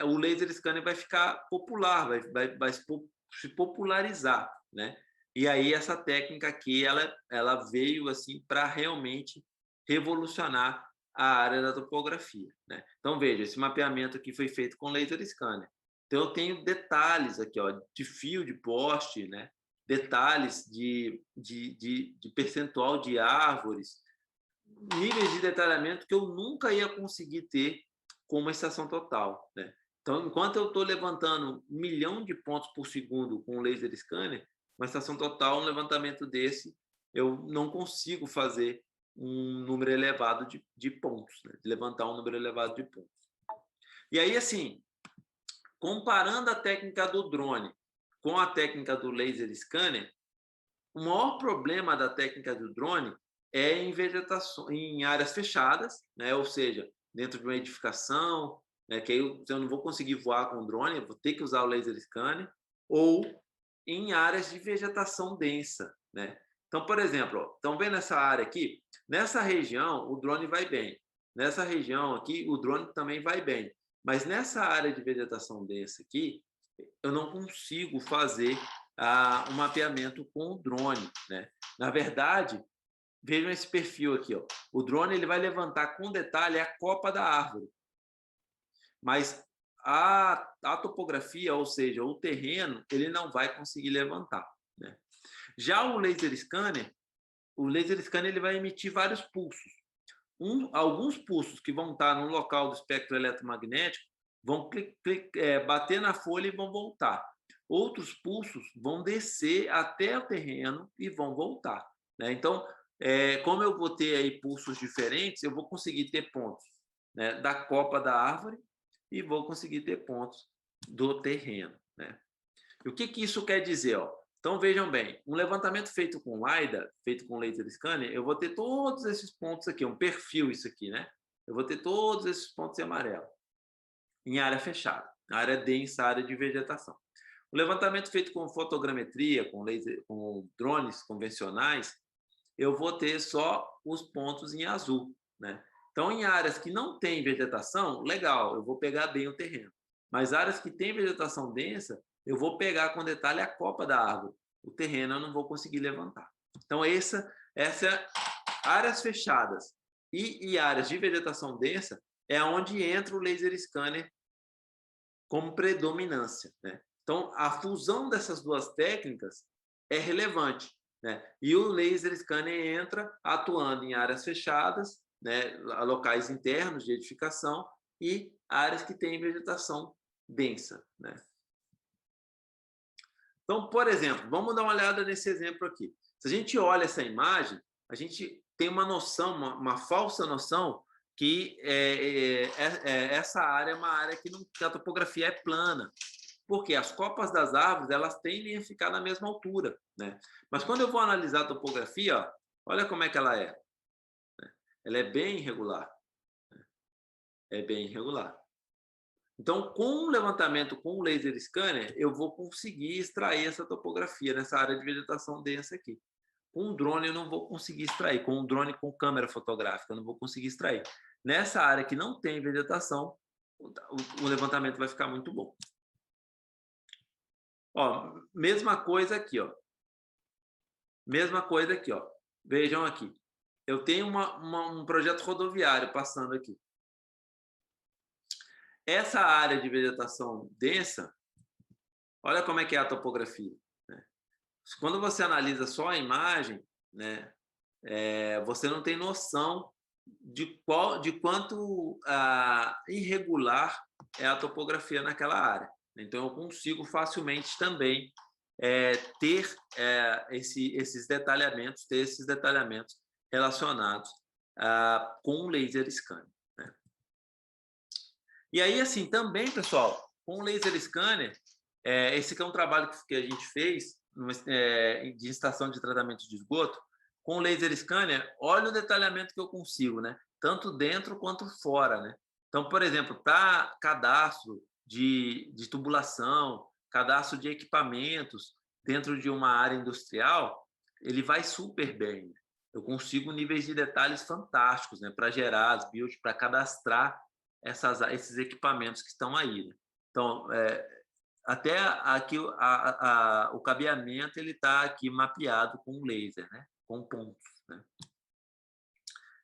o laser scanner vai ficar popular, vai se popularizar, né? E aí essa técnica aqui, ela veio assim para realmente revolucionar a área da topografia, né? Então veja, esse mapeamento aqui foi feito com laser scanner. Então eu tenho detalhes aqui, ó, de fio de poste, né? Detalhes de percentual de árvores, níveis de detalhamento que eu nunca ia conseguir ter com uma estação total, né? Então, enquanto eu estou levantando 1 milhão de pontos por segundo com um laser scanner, uma estação total, um levantamento desse, eu não consigo fazer um número elevado de pontos, né? Levantar um número elevado de pontos. E aí, assim, Comparando a técnica do drone com a técnica do laser scanner, o maior problema da técnica do drone é em vegetação, em áreas fechadas, né? Ou seja, dentro de uma edificação, né? Que aí eu não vou conseguir voar com o drone, eu vou ter que usar o laser scanner, ou em áreas de vegetação densa, né? Então, por exemplo, ó, estão vendo essa área aqui? Nessa região, o drone vai bem. Nessa região aqui, o drone também vai bem. Mas nessa área de vegetação densa aqui, eu não consigo fazer o mapeamento com o drone, né? Na verdade, vejam esse perfil aqui, ó. O drone ele vai levantar com detalhe a copa da árvore, mas a topografia, ou seja, o terreno, ele não vai conseguir levantar, né? Já o laser scanner ele vai emitir vários pulsos. Alguns pulsos que vão estar no local do espectro eletromagnético vão bater na folha e vão voltar. Outros pulsos vão descer até o terreno e vão voltar, né? Então, como eu vou ter aí pulsos diferentes, eu vou conseguir ter pontos, né, da copa da árvore e vou conseguir ter pontos do terreno, né? E o que isso quer dizer, ó? Então, vejam bem, um levantamento feito com LiDAR, feito com laser scanner, eu vou ter todos esses pontos aqui, um perfil isso aqui, né? Eu vou ter todos esses pontos em amarelo, em área fechada, área densa, área de vegetação. O levantamento feito com fotogrametria, com laser, com drones convencionais, eu vou ter só os pontos em azul, né? Então, em áreas que não tem vegetação, legal, eu vou pegar bem o terreno. Mas áreas que tem vegetação densa, eu vou pegar com detalhe a copa da árvore. O terreno eu não vou conseguir levantar. Então, áreas fechadas e áreas de vegetação densa é onde entra o laser scanner como predominância, né? Então, a fusão dessas duas técnicas é relevante, né? E o laser scanner entra atuando em áreas fechadas, né, locais internos de edificação e áreas que têm vegetação densa, né? Então, por exemplo, vamos dar uma olhada nesse exemplo aqui. Se a gente olha essa imagem, a gente tem uma noção, uma falsa noção que essa área é uma área que a topografia é plana, porque as copas das árvores elas tendem a ficar na mesma altura, né? Mas quando eu vou analisar a topografia, ó, olha como é que ela é. Ela é bem irregular, é bem irregular. Então, com o levantamento com o laser scanner, eu vou conseguir extrair essa topografia nessa área de vegetação densa aqui. Com um drone eu não vou conseguir extrair, com um drone com câmera fotográfica eu não vou conseguir extrair. Nessa área que não tem vegetação, o levantamento vai ficar muito bom. Ó, mesma coisa aqui, ó. Mesma coisa aqui, ó. Vejam aqui. Eu tenho um projeto rodoviário passando aqui. Essa área de vegetação densa, olha como é que é a topografia, né? Quando você analisa só a imagem, né, você não tem noção de quanto irregular é a topografia naquela área. Então, eu consigo facilmente também ter esses detalhamentos relacionados com o laser scanner, né? E aí, assim, também, pessoal, com o laser scanner, esse aqui é um trabalho que a gente fez de estação de tratamento de esgoto. Com o laser scanner, olha o detalhamento que eu consigo, né? Tanto dentro quanto fora, né? Então, por exemplo, para cadastro de tubulação, cadastro de equipamentos dentro de uma área industrial, ele vai super bem. Eu consigo níveis de detalhes fantásticos, né? Para gerar as builds, para cadastrar esses equipamentos que estão aí, né? Então, até aqui o cabeamento ele está aqui mapeado com laser, né? Com pontos, né?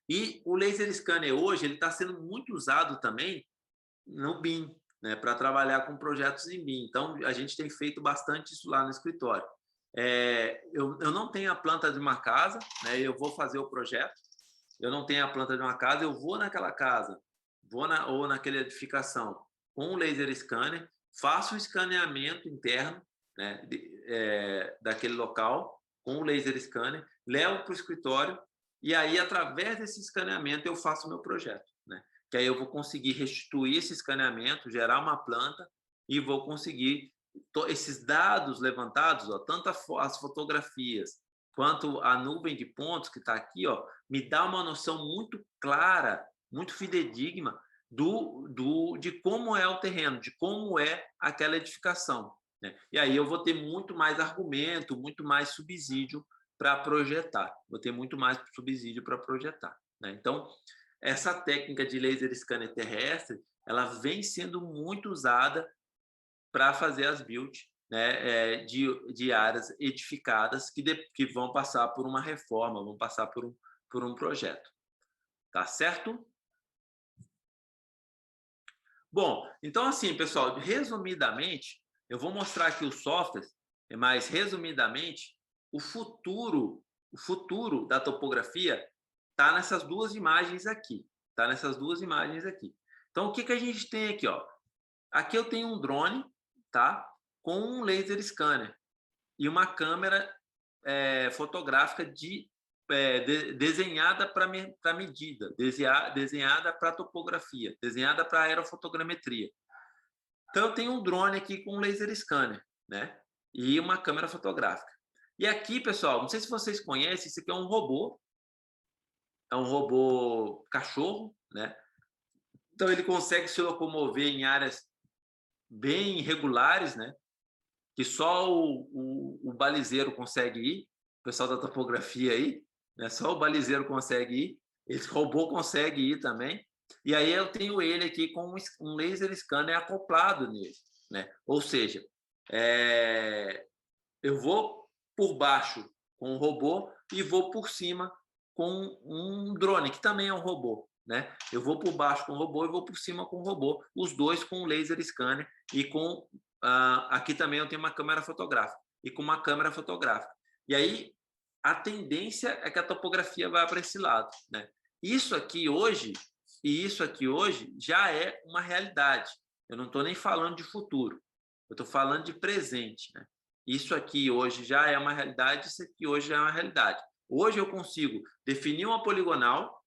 E o laser scanner hoje ele está sendo muito usado também no BIM, né? Para trabalhar com projetos em BIM. Então a gente tem feito bastante isso lá no escritório. Eu não tenho a planta de uma casa, né? Eu vou fazer o projeto. Eu não tenho a planta de uma casa, eu vou naquela casa, ou naquela edificação com o laser scanner, faço o escaneamento interno, né, daquele local com o laser scanner, levo para o escritório e aí, através desse escaneamento, eu faço o meu projeto, né? Que aí eu vou conseguir restituir esse escaneamento, gerar uma planta e vou conseguir esses dados levantados, ó, tanto as fotografias quanto a nuvem de pontos que está aqui, ó, me dá uma noção muito clara, muito fidedigna de como é o terreno, de como é aquela edificação, né? E aí eu vou ter muito mais argumento, muito mais subsídio para projetar. Vou ter muito mais subsídio para projetar, né? Então, essa técnica de laser scanner terrestre, ela vem sendo muito usada para fazer as builds, né, de áreas edificadas que vão passar por uma reforma, vão passar por um projeto. Tá certo? Bom, então assim, pessoal, resumidamente, eu vou mostrar aqui os softwares, mas resumidamente, o futuro da topografia está nessas duas imagens aqui. Tá nessas duas imagens aqui. Então, o que a gente tem aqui, ó? Aqui eu tenho um drone, tá? Com um laser scanner e uma câmera fotográfica desenhada para medida, desenhada para topografia, desenhada para aerofotogrametria. Então, eu tenho um drone aqui com um laser scanner, né? E uma câmera fotográfica. E aqui, pessoal, não sei se vocês conhecem, isso aqui é um robô cachorro, né? Então, ele consegue se locomover em áreas bem irregulares, né? Que só o balizeiro consegue ir, o pessoal da topografia aí, né? Só o balizeiro consegue ir, esse robô consegue ir também. E aí eu tenho ele aqui com um laser scanner acoplado nele, né? Ou seja, eu vou por baixo com o robô e vou por cima com um drone, que também é um robô, né? Eu vou por baixo com o robô e vou por cima com o robô, os dois com laser scanner e com aqui também eu tenho uma câmera fotográfica e com uma câmera fotográfica. E aí a tendência é que a topografia vá para esse lado, né? Isso aqui hoje já é uma realidade. Eu não estou nem falando de futuro, eu estou falando de presente, né? Isso aqui hoje já é uma realidade, isso aqui hoje já é uma realidade. Hoje eu consigo definir uma poligonal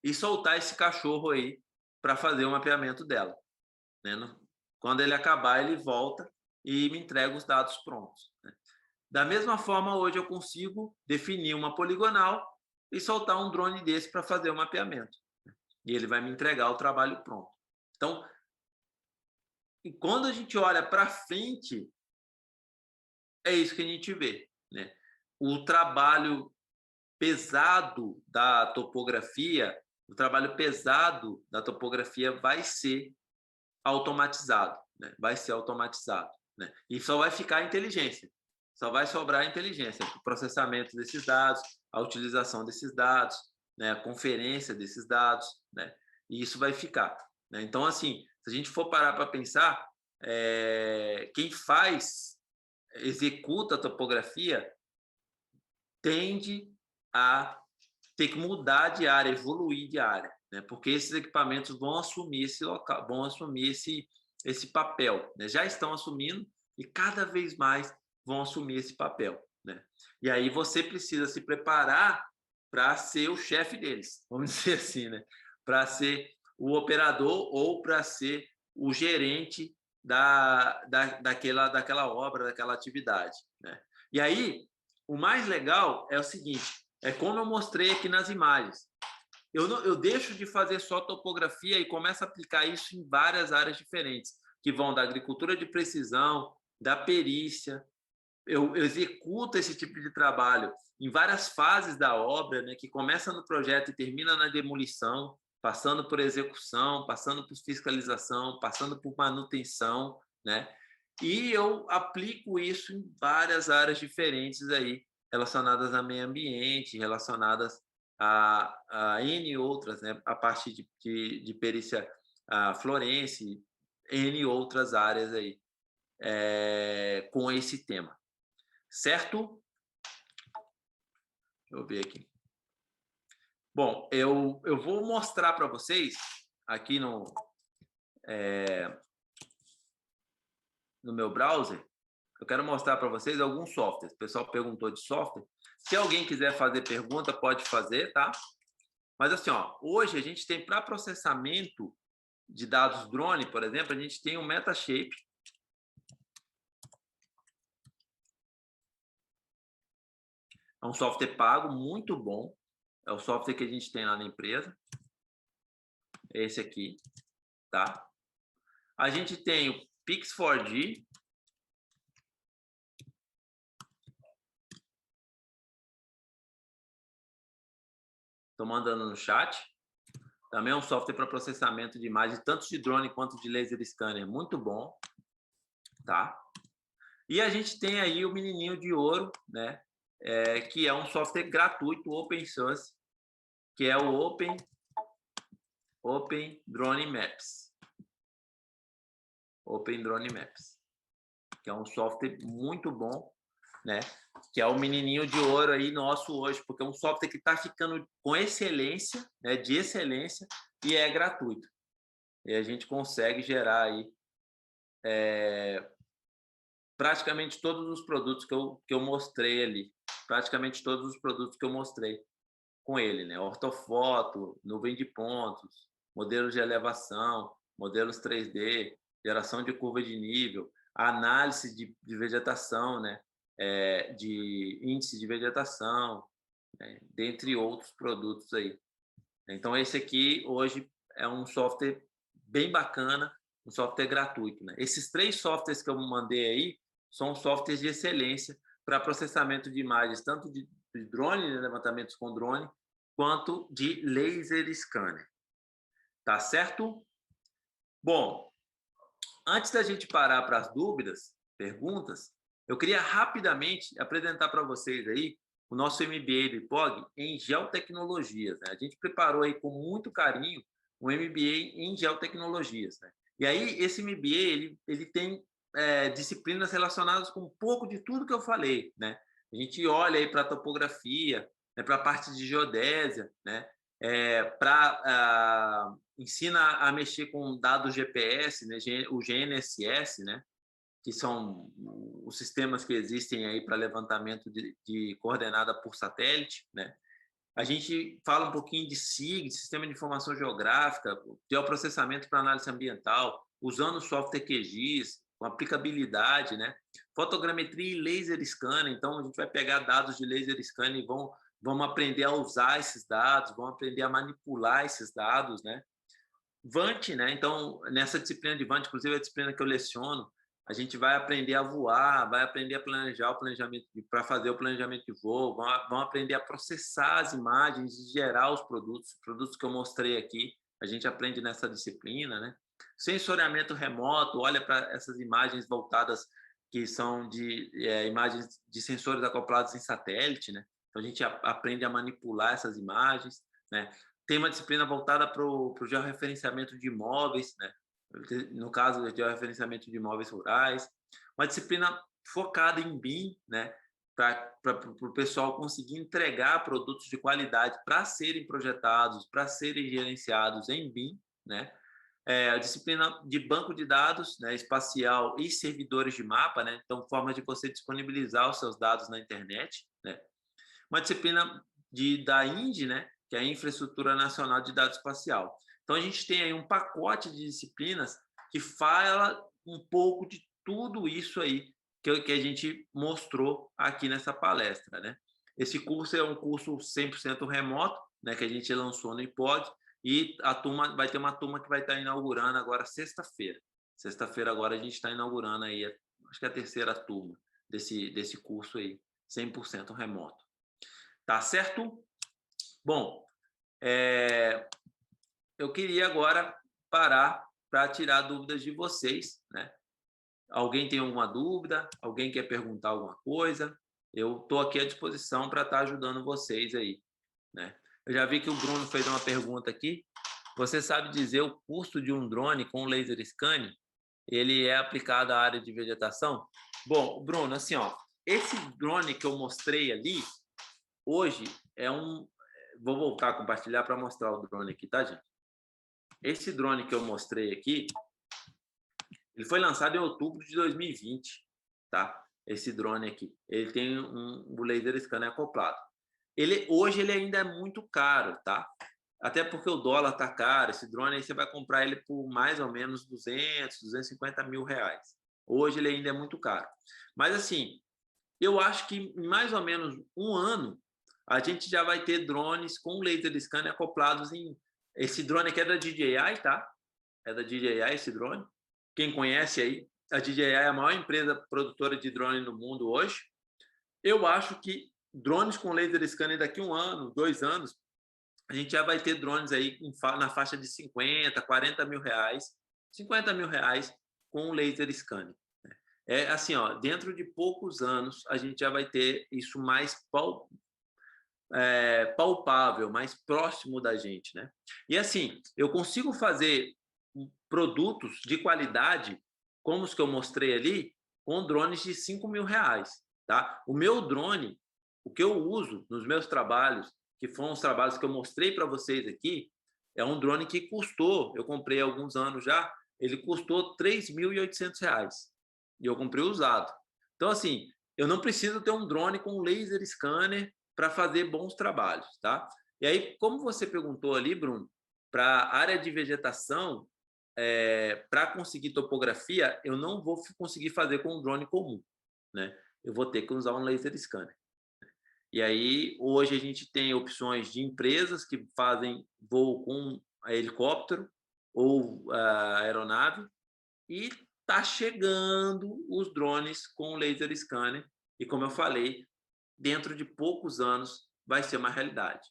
e soltar esse cachorro aí para fazer o mapeamento dela, né? Quando ele acabar, ele volta e me entrega os dados prontos, né? Da mesma forma, hoje eu consigo definir uma poligonal e soltar um drone desse para fazer o mapeamento, né? E ele vai me entregar o trabalho pronto. Então, e quando a gente olha para frente, é isso que a gente vê, né? O trabalho pesado da topografia, vai ser automatizado, né? Vai ser automatizado, né? E só vai ficar a inteligência, só vai sobrar a inteligência, o processamento desses dados, a utilização desses dados, né? A conferência desses dados, né? E isso vai ficar, né? Então, assim, se a gente for parar para pensar, quem executa a topografia tende a ter que mudar de área, evoluir de área, né? Porque esses equipamentos vão assumir esse local, vão assumir esse papel, né? Já estão assumindo e cada vez mais vão assumir esse papel, né? E aí você precisa se preparar para ser o chefe deles, vamos dizer assim, né? Para ser o operador ou para ser o gerente daquela obra, daquela atividade, né? E aí, o mais legal é o seguinte, é como eu mostrei aqui nas imagens. Eu deixo de fazer só topografia e começo a aplicar isso em várias áreas diferentes, que vão da agricultura de precisão, da perícia. Eu executo esse tipo de trabalho em várias fases da obra, né, que começa no projeto e termina na demolição, passando por execução, passando por fiscalização, passando por manutenção, né? E eu aplico isso em várias áreas diferentes aí, relacionadas a meio ambiente, relacionadas a N outras, né? A parte de perícia florense, N outras áreas aí, com esse tema. Certo? Deixa eu ver aqui. Bom, eu vou mostrar para vocês aqui no meu browser. Eu quero mostrar para vocês alguns softwares. O pessoal perguntou de software. Se alguém quiser fazer pergunta, pode fazer, tá? Mas assim, ó, hoje a gente tem para processamento de dados drone, por exemplo, a gente tem o MetaShape. É um software pago, muito bom. É o software que a gente tem lá na empresa. É esse aqui, tá? A gente tem o Pix4D. Estou mandando no chat. Também é um software para processamento de imagens, tanto de drone quanto de laser scanner. Muito bom, tá? E a gente tem aí o menininho de ouro, né? Que é um software gratuito, open source, que é o Open Drone Maps. Open Drone Maps, que é um software muito bom, né? Que é o menininho de ouro aí nosso hoje, porque é um software que está ficando com excelência, né? De excelência, e é gratuito. E a gente consegue gerar aí praticamente todos os produtos que eu mostrei ali. Praticamente todos os produtos que eu mostrei com ele, né? Ortofoto, nuvem de pontos, modelos de elevação, modelos 3D, geração de curva de nível, análise de vegetação, né? De índice de vegetação, né? Dentre outros produtos aí. Então, esse aqui hoje é um software bem bacana, um software gratuito, né? Esses 3 softwares que eu mandei aí são softwares de excelência para processamento de imagens, tanto de drone, né, levantamentos com drone, quanto de laser scanner. Tá certo? Bom, antes da gente parar para as dúvidas, perguntas, eu queria rapidamente apresentar para vocês aí o nosso MBA do IPOG em geotecnologias, né? A gente preparou aí com muito carinho um MBA em geotecnologias, né? E aí esse MBA ele tem disciplinas relacionadas com um pouco de tudo que eu falei, né? A gente olha aí para a topografia, né, para a parte de geodésia, né? Ensina a mexer com dados GPS, né? O GNSS, né? Que são os sistemas que existem aí para levantamento de coordenada por satélite, né? A gente fala um pouquinho de SIG, Sistema de Informação Geográfica, geoprocessamento para análise ambiental, usando o software QGIS, com aplicabilidade, né? Fotogrametria e laser scanner. Então, a gente vai pegar dados de laser scanner e vamos aprender a usar esses dados, vamos aprender a manipular esses dados, né? VANT, né? Então, nessa disciplina de VANT, inclusive a disciplina que eu leciono, a gente vai aprender a voar, vai aprender a planejar o planejamento para fazer o planejamento de voo, vão aprender a processar as imagens e gerar os produtos que eu mostrei aqui, a gente aprende nessa disciplina, né? Sensoriamento remoto, olha para essas imagens voltadas que são de imagens de sensores acoplados em satélite, né? Então a gente aprende a manipular essas imagens, né? Tem uma disciplina voltada para o georreferenciamento de imóveis, né? No caso, de georreferenciamento de imóveis rurais. Uma disciplina focada em BIM, né? Para o pessoal conseguir entregar produtos de qualidade para serem projetados, para serem gerenciados em BIM, né? A disciplina de banco de dados, né, espacial e servidores de mapa, né? Então, forma de você disponibilizar os seus dados na internet, né? Uma disciplina da INDE, né, que é a Infraestrutura Nacional de Dados Espacial. Então, a gente tem aí um pacote de disciplinas que fala um pouco de tudo isso aí que a gente mostrou aqui nessa palestra, né? Esse curso é um curso 100% remoto, né, que a gente lançou no IPOG, e a turma vai ter uma turma que vai estar inaugurando agora sexta-feira. Sexta-feira agora a gente está inaugurando aí, acho que é a terceira turma desse curso aí, 100% remoto. Tá certo? Bom, eu queria agora parar para tirar dúvidas de vocês, né? Alguém tem alguma dúvida? Alguém quer perguntar alguma coisa? Eu estou aqui à disposição para estar ajudando vocês aí, né? Eu já vi que o Bruno fez uma pergunta aqui. Você sabe dizer o custo de um drone com laser scanning? Ele é aplicado à área de vegetação? Bom, Bruno, assim, ó, esse drone que eu mostrei ali, hoje vou voltar a compartilhar para mostrar o drone aqui, tá, gente? Esse drone que eu mostrei aqui, ele foi lançado em outubro de 2020, tá? Esse drone aqui. Ele tem o laser scanner acoplado. Hoje ele ainda é muito caro, tá? até porque o dólar está caro, esse drone aí você vai comprar ele por mais ou menos 200, 250 mil reais. Hoje ele ainda é muito caro. Mas assim, eu acho que em mais ou menos um ano, a gente já vai ter drones com laser scanner acoplados em... Esse drone aqui é da DJI, tá? É da DJI esse drone. Quem conhece aí, a DJI é a maior empresa produtora de drone no mundo hoje. Eu acho que drones com laser scanner daqui a um ano, 2 anos, a gente já vai ter drones aí na faixa de 50, 40 mil reais, 50 mil reais com laser scanner. É assim, ó, dentro de poucos anos a gente já vai ter isso mais palpável, mais próximo da gente, né? E assim, eu consigo fazer produtos de qualidade, como os que eu mostrei ali, com drones de 5 mil reais, tá? O meu drone, o que eu uso nos meus trabalhos, que foram os trabalhos que eu mostrei para vocês aqui, é um drone que custou, eu comprei há alguns anos já, ele custou R$3.800 e eu comprei usado. Então, assim, eu não preciso ter um drone com laser scanner para fazer bons trabalhos, tá? E aí, como você perguntou ali, Bruno, para a área de vegetação, para conseguir topografia, eu não vou conseguir fazer com um drone comum, né? Eu vou ter que usar um laser scanner. E aí, hoje a gente tem opções de empresas que fazem voo com helicóptero ou aeronave, e está chegando os drones com laser scanner. E como eu falei, dentro de poucos anos vai ser uma realidade.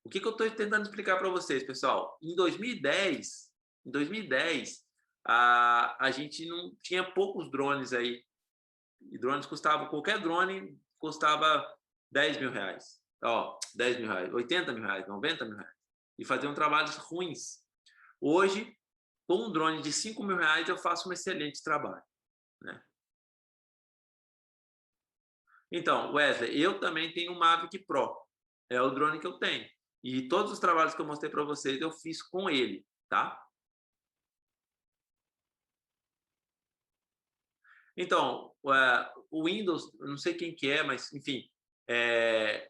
O que eu estou tentando explicar para vocês, pessoal? Em 2010, a gente não tinha poucos drones aí. E drones custavam, qualquer drone custava 10 mil reais. Ó, 10 mil reais, 80 mil reais, 90 mil reais. E faziam trabalhos ruins. Hoje, com um drone de 5 mil reais, eu faço um excelente trabalho, né? Então, Wesley, eu também tenho um Mavic Pro. É o drone que eu tenho. E todos os trabalhos que eu mostrei para vocês, eu fiz com ele, tá? Então, o Windows, não sei quem que é, mas, enfim,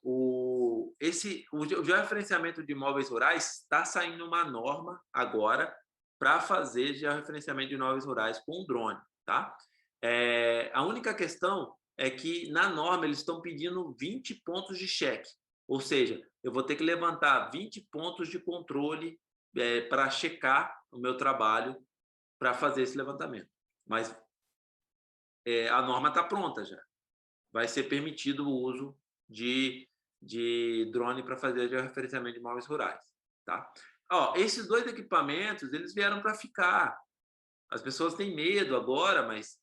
o georreferenciamento de imóveis rurais está saindo uma norma agora para fazer georreferenciamento de imóveis rurais com drone, tá? A única questão é que, na norma, eles estão pedindo 20 pontos de cheque. Ou seja, eu vou ter que levantar 20 pontos de controle para checar o meu trabalho para fazer esse levantamento. Mas a norma está pronta já. Vai ser permitido o uso de drone para fazer georreferenciamento de imóveis rurais, tá? Ó, esses dois equipamentos, eles vieram para ficar. As pessoas têm medo agora, mas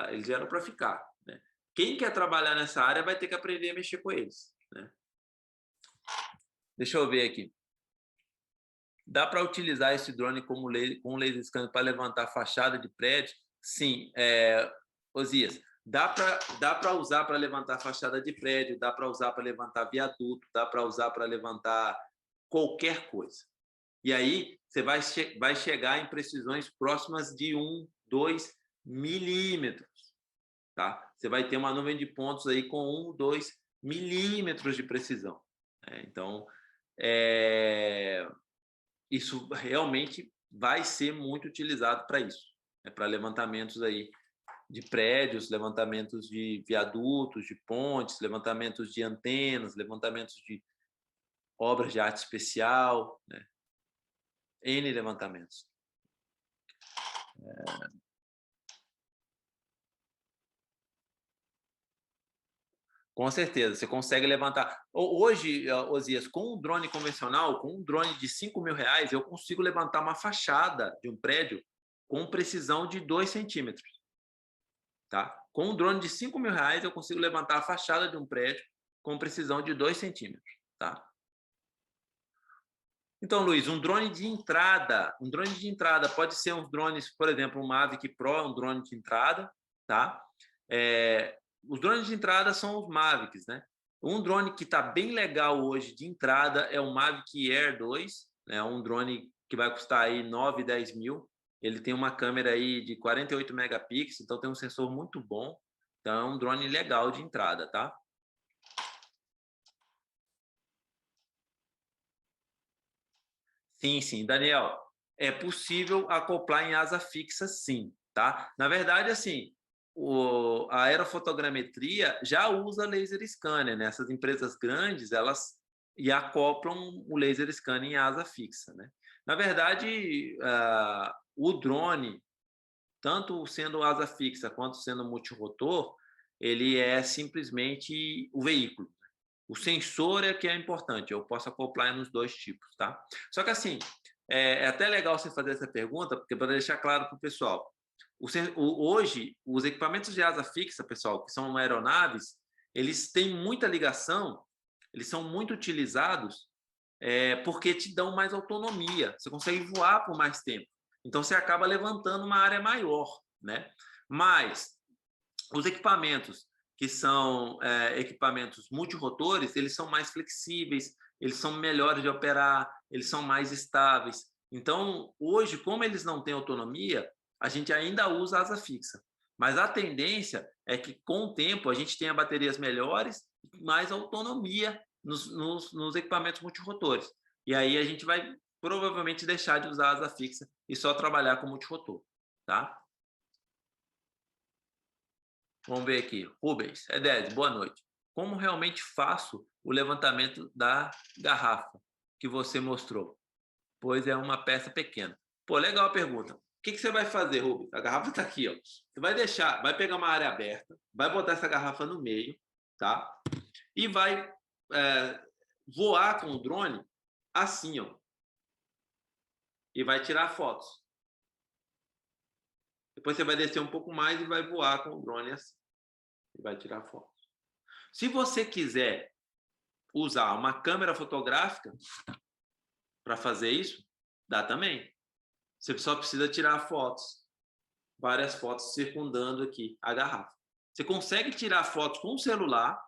eles vieram para ficar, né? Quem quer trabalhar nessa área vai ter que aprender a mexer com eles, né? Deixa eu ver aqui. Dá para utilizar esse drone com laser scanner para levantar fachada de prédio? Sim, Osias. Dá para usar para levantar fachada de prédio, dá para usar para levantar viaduto, dá para usar para levantar qualquer coisa. E aí você vai chegar em precisões próximas de 1, 2 milímetros. Tá? Você vai ter uma nuvem de pontos aí com 1, 2 milímetros de precisão. Então, isso realmente vai ser muito utilizado para isso, para levantamentos aí de prédios, levantamentos de viadutos, de pontes, levantamentos de antenas, levantamentos de obras de arte especial, né? N levantamentos. Com certeza, você consegue levantar. Hoje, Osias, com um drone convencional, com um drone de 5 mil reais, eu consigo levantar uma fachada de um prédio com precisão de 2 centímetros. Tá? Com um drone de 5 mil reais, eu consigo levantar a fachada de um prédio com precisão de 2 centímetros. Tá? Então, Luiz, um drone de entrada pode ser uns drones, por exemplo, um Mavic Pro, um drone de entrada, tá? Os drones de entrada são os Mavics, né? Um drone que está bem legal hoje de entrada é o Mavic Air 2, né? Um drone que vai custar aí 9, 10 mil. Ele tem uma câmera aí de 48 megapixels, então tem um sensor muito bom. Então é um drone legal de entrada, tá? Sim, sim, Daniel, é possível acoplar em asa fixa, sim, tá? Na verdade, assim, a aerofotogrametria já usa laser scanner, né? Essas empresas grandes, elas e acoplam o laser scanner em asa fixa, né? Na verdade, o drone, tanto sendo asa fixa quanto sendo multirotor, ele é simplesmente o veículo. O sensor é que é importante, eu posso acoplar nos dois tipos, tá? Só que assim, é até legal você fazer essa pergunta, porque para deixar claro para o pessoal, hoje, os equipamentos de asa fixa, pessoal, que são aeronaves, eles têm muita ligação, eles são muito utilizados porque te dão mais autonomia, você consegue voar por mais tempo. Então, você acaba levantando uma área maior, né? Mas os equipamentos que são equipamentos multirotores, eles são mais flexíveis, eles são melhores de operar, eles são mais estáveis. Então, hoje, como eles não têm autonomia, a gente ainda usa asa fixa. Mas a tendência é que, com o tempo, a gente tenha baterias melhores e mais autonomia nos equipamentos multirotores. E aí a gente vai provavelmente deixar de usar asa fixa e só trabalhar com multirotor, tá? Vamos ver aqui. Rubens, Edésio, boa noite. Como realmente faço o levantamento da garrafa que você mostrou? Pois é uma peça pequena. Pô, legal a pergunta. O que você vai fazer, Rubens? A garrafa está aqui, ó. Você vai deixar, vai pegar uma área aberta, vai botar essa garrafa no meio, tá? E vai voar com o drone assim, ó. E vai tirar fotos. Depois você vai descer um pouco mais e vai voar com o drone assim. E vai tirar fotos. Se você quiser usar uma câmera fotográfica para fazer isso, dá também. Você só precisa tirar fotos, várias fotos circundando aqui a garrafa. Você consegue tirar fotos com o celular,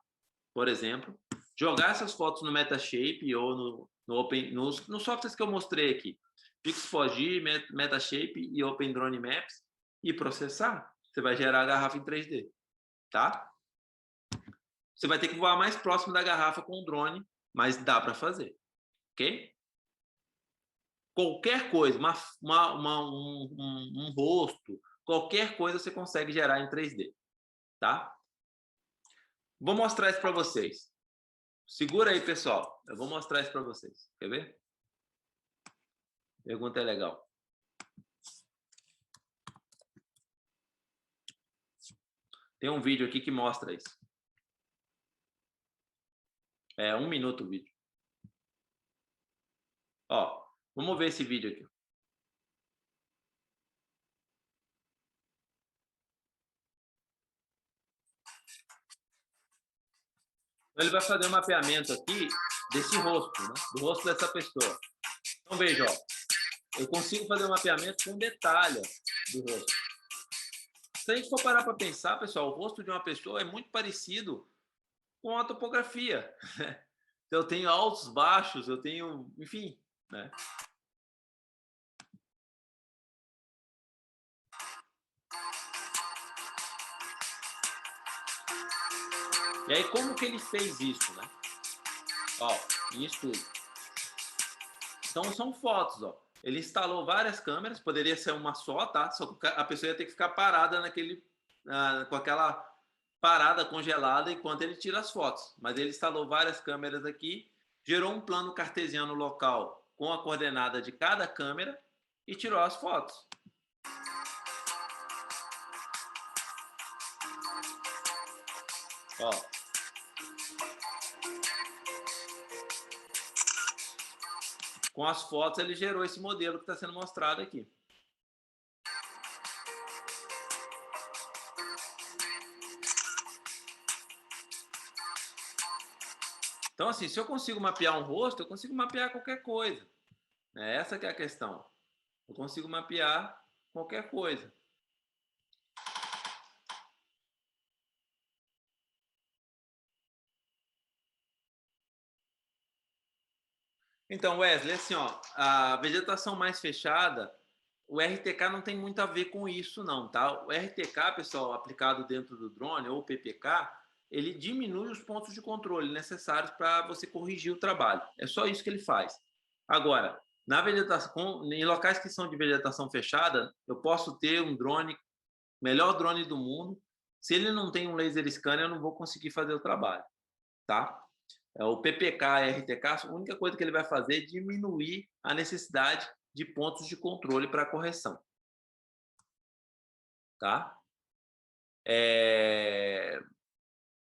por exemplo, jogar essas fotos no Metashape ou nos softwares que eu mostrei aqui, Pix4G, Metashape e Open Drone Maps, e processar. Você vai gerar a garrafa em 3D, tá? Você vai ter que voar mais próximo da garrafa com o drone, mas dá para fazer, ok? Qualquer coisa, um rosto, qualquer coisa você consegue gerar em 3D, tá? Vou mostrar isso para vocês. Segura aí, pessoal. Eu vou mostrar isso para vocês. Quer ver? Pergunta é legal. Tem um vídeo aqui que mostra isso. É 1 minuto o vídeo. Ó, vamos ver esse vídeo aqui. Então, ele vai fazer um mapeamento aqui desse rosto, né? Do rosto dessa pessoa. Então, veja, ó. Eu consigo fazer um mapeamento com detalhe do rosto. Se a gente for parar para pensar, pessoal, o rosto de uma pessoa é muito parecido com a topografia. Então, eu tenho altos, baixos, eu tenho, enfim, né? E aí, como que ele fez isso, né? Ó, em estudo. Então, são fotos, ó. Ele instalou várias câmeras, poderia ser uma só, tá? Só que a pessoa ia ter que ficar parada com aquela parada congelada enquanto ele tira as fotos. Mas ele instalou várias câmeras aqui, gerou um plano cartesiano local com a coordenada de cada câmera e tirou as fotos. Ó. Com as fotos, ele gerou esse modelo que está sendo mostrado aqui. Então, assim, se eu consigo mapear um rosto, eu consigo mapear qualquer coisa. Essa que é a questão. Eu consigo mapear qualquer coisa. Então, Wesley, assim, ó, a vegetação mais fechada, o RTK não tem muito a ver com isso, não, tá? O RTK, pessoal, aplicado dentro do drone, ou PPK, ele diminui os pontos de controle necessários para você corrigir o trabalho. É só isso que ele faz. Agora, Na vegetação, em locais que são de vegetação fechada, eu posso ter um drone, melhor drone do mundo. Se ele não tem um laser scanner, eu não vou conseguir fazer o trabalho, tá? O PPK e RTK, a única coisa que ele vai fazer é diminuir a necessidade de pontos de controle para correção, tá?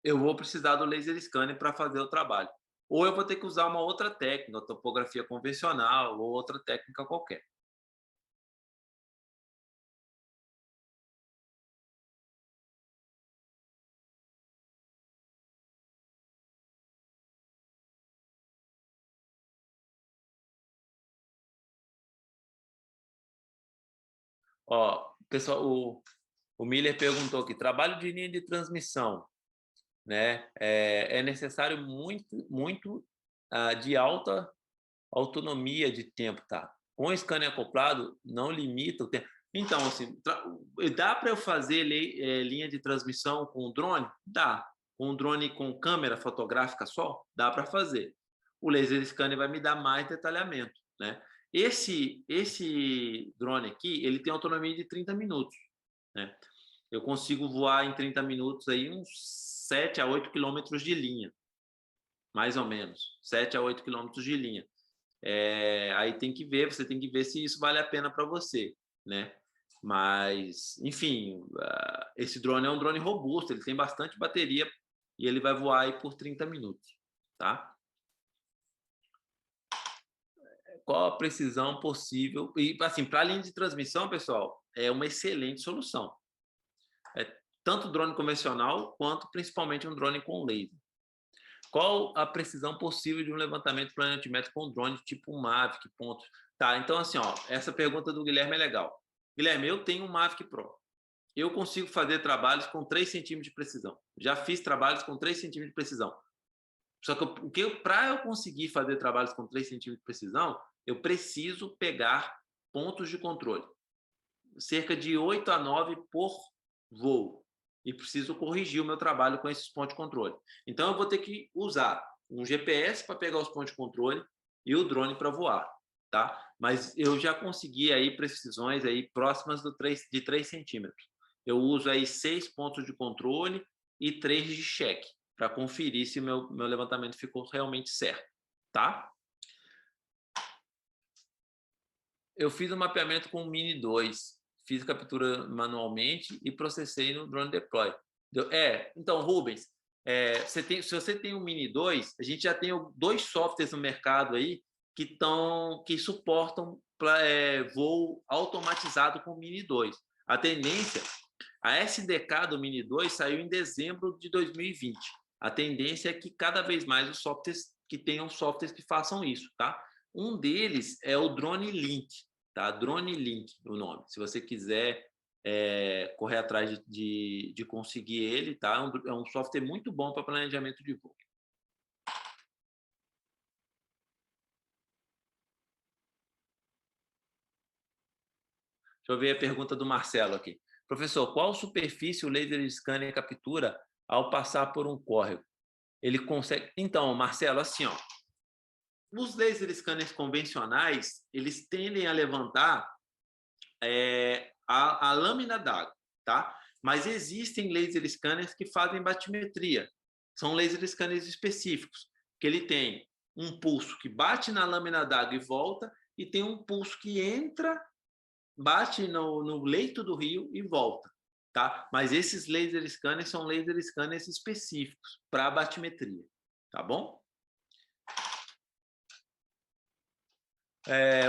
Eu vou precisar do laser scanner para fazer o trabalho. Ou eu vou ter que usar uma outra técnica, topografia convencional ou outra técnica qualquer. Ó, pessoal, o Miller perguntou aqui, trabalho de linha de transmissão, né? É necessário muito de alta autonomia de tempo, tá? Com o scanner acoplado, não limita o tempo. Então, assim, dá para eu fazer linha de transmissão com drone? Dá. Com um drone com câmera fotográfica só? Dá para fazer. O laser scanner vai me dar mais detalhamento, né? Esse drone aqui, ele tem autonomia de 30 minutos, né? Eu consigo voar em 30 minutos aí uns 7 a 8 quilômetros de linha, mais ou menos, 7 a 8 quilômetros de linha. Aí você tem que ver se isso vale a pena para você, né? Mas, enfim, esse drone é um drone robusto, ele tem bastante bateria e ele vai voar aí por 30 minutos, tá? Qual a precisão possível? E, assim, para a linha de transmissão, pessoal, é uma excelente solução. Tanto drone convencional, quanto principalmente um drone com laser. Qual a precisão possível de um levantamento planimétrico com drone tipo um Mavic? Ponto. Tá, então assim, ó, essa pergunta do Guilherme é legal. Guilherme, eu tenho um Mavic Pro. Eu consigo fazer trabalhos com 3 centímetros de precisão. Já fiz trabalhos com 3 centímetros de precisão. Só que para eu conseguir fazer trabalhos com 3 centímetros de precisão, eu preciso pegar pontos de controle. Cerca de 8 a 9 por voo. E preciso corrigir o meu trabalho com esses pontos de controle. Então, eu vou ter que usar um GPS para pegar os pontos de controle e o drone para voar, tá? Mas eu já consegui aí precisões aí próximas de 3 centímetros. Eu uso aí 6 pontos de controle e 3 de cheque para conferir se meu levantamento ficou realmente certo, tá? Eu fiz um mapeamento com o Mini 2, fiz captura manualmente e processei no Drone Deploy. Então, Rubens, se você tem o Mini 2, a gente já tem 2 softwares no mercado aí que suportam voo automatizado com o Mini 2. A tendência, a SDK do Mini 2 saiu em dezembro de 2020. A tendência é que cada vez mais os softwares que tenham softwares que façam isso, tá? Um deles é o Drone Link, tá? Drone Link, o nome. Se você quiser correr atrás de conseguir ele, tá? É um software muito bom para planejamento de voo. Deixa eu ver a pergunta do Marcelo aqui. Professor, qual superfície o laser scanner captura ao passar por um córrego? Ele consegue... Então, Marcelo, assim, ó, os laser scanners convencionais, eles tendem a levantar a lâmina d'água, tá? Mas existem laser scanners que fazem batimetria. São laser scanners específicos, que ele tem um pulso que bate na lâmina d'água e volta, e tem um pulso que entra, bate no leito do rio e volta, tá? Mas esses laser scanners são laser scanners específicos para batimetria, tá bom?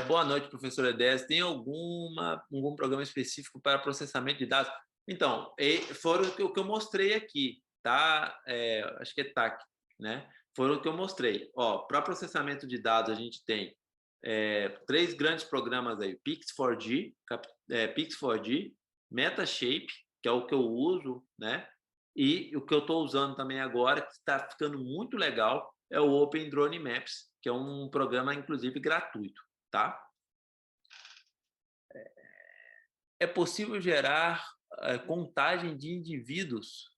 Boa noite, professor Edés. Tem algum programa específico para processamento de dados? Então, foram o que eu mostrei aqui, tá? Acho que é TAC, né? Foram o que eu mostrei. Para processamento de dados, a gente tem 3 grandes programas aí: Pix4D, Pix4D, Metashape, que é o que eu uso, né? E o que eu estou usando também agora, que está ficando muito legal, é o Open Drone Maps, que é um programa, inclusive, gratuito, tá? É possível gerar contagem de indivíduos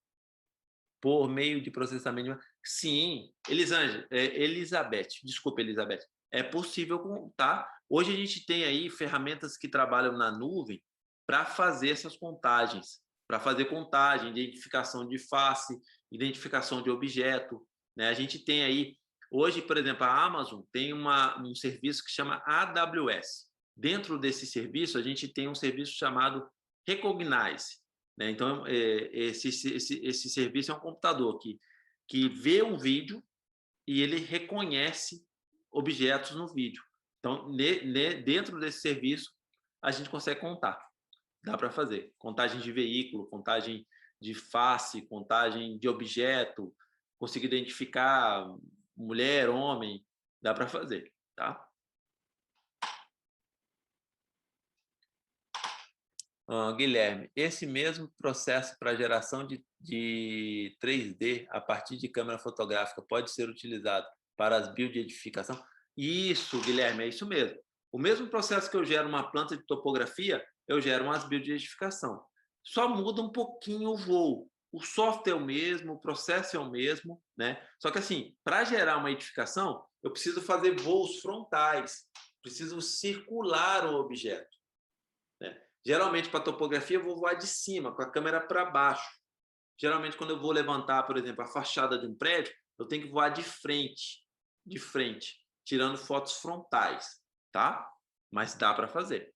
por meio de processamento? Sim, Elizabeth, desculpa, Elizabeth. é possível contar. Hoje a gente tem aí ferramentas que trabalham na nuvem para fazer essas contagens, para fazer contagem, identificação de face, identificação de objeto, né? A gente tem aí, hoje, por exemplo, a Amazon tem um serviço que chama AWS. Dentro desse serviço, a gente tem um serviço chamado Recognize, né? Então, esse serviço é um computador que vê um vídeo e ele reconhece objetos no vídeo. Então, dentro desse serviço, a gente consegue contar. Dá para fazer. Contagem de veículo, contagem de face, contagem de objeto, conseguir identificar mulher, homem, dá para fazer, tá? Guilherme, esse mesmo processo para geração de 3D a partir de câmera fotográfica pode ser utilizado para as builds de edificação? Isso, Guilherme, é isso mesmo. O mesmo processo que eu gero uma planta de topografia, eu gero umas builds de edificação. Só muda um pouquinho o voo. O software é o mesmo, o processo é o mesmo, né? Só que assim, para gerar uma edificação, eu preciso fazer voos frontais, preciso circular o objeto, né? Geralmente, para topografia, eu vou voar de cima, com a câmera para baixo. Geralmente, quando eu vou levantar, por exemplo, a fachada de um prédio, eu tenho que voar de frente, tirando fotos frontais, tá? Mas dá para fazer.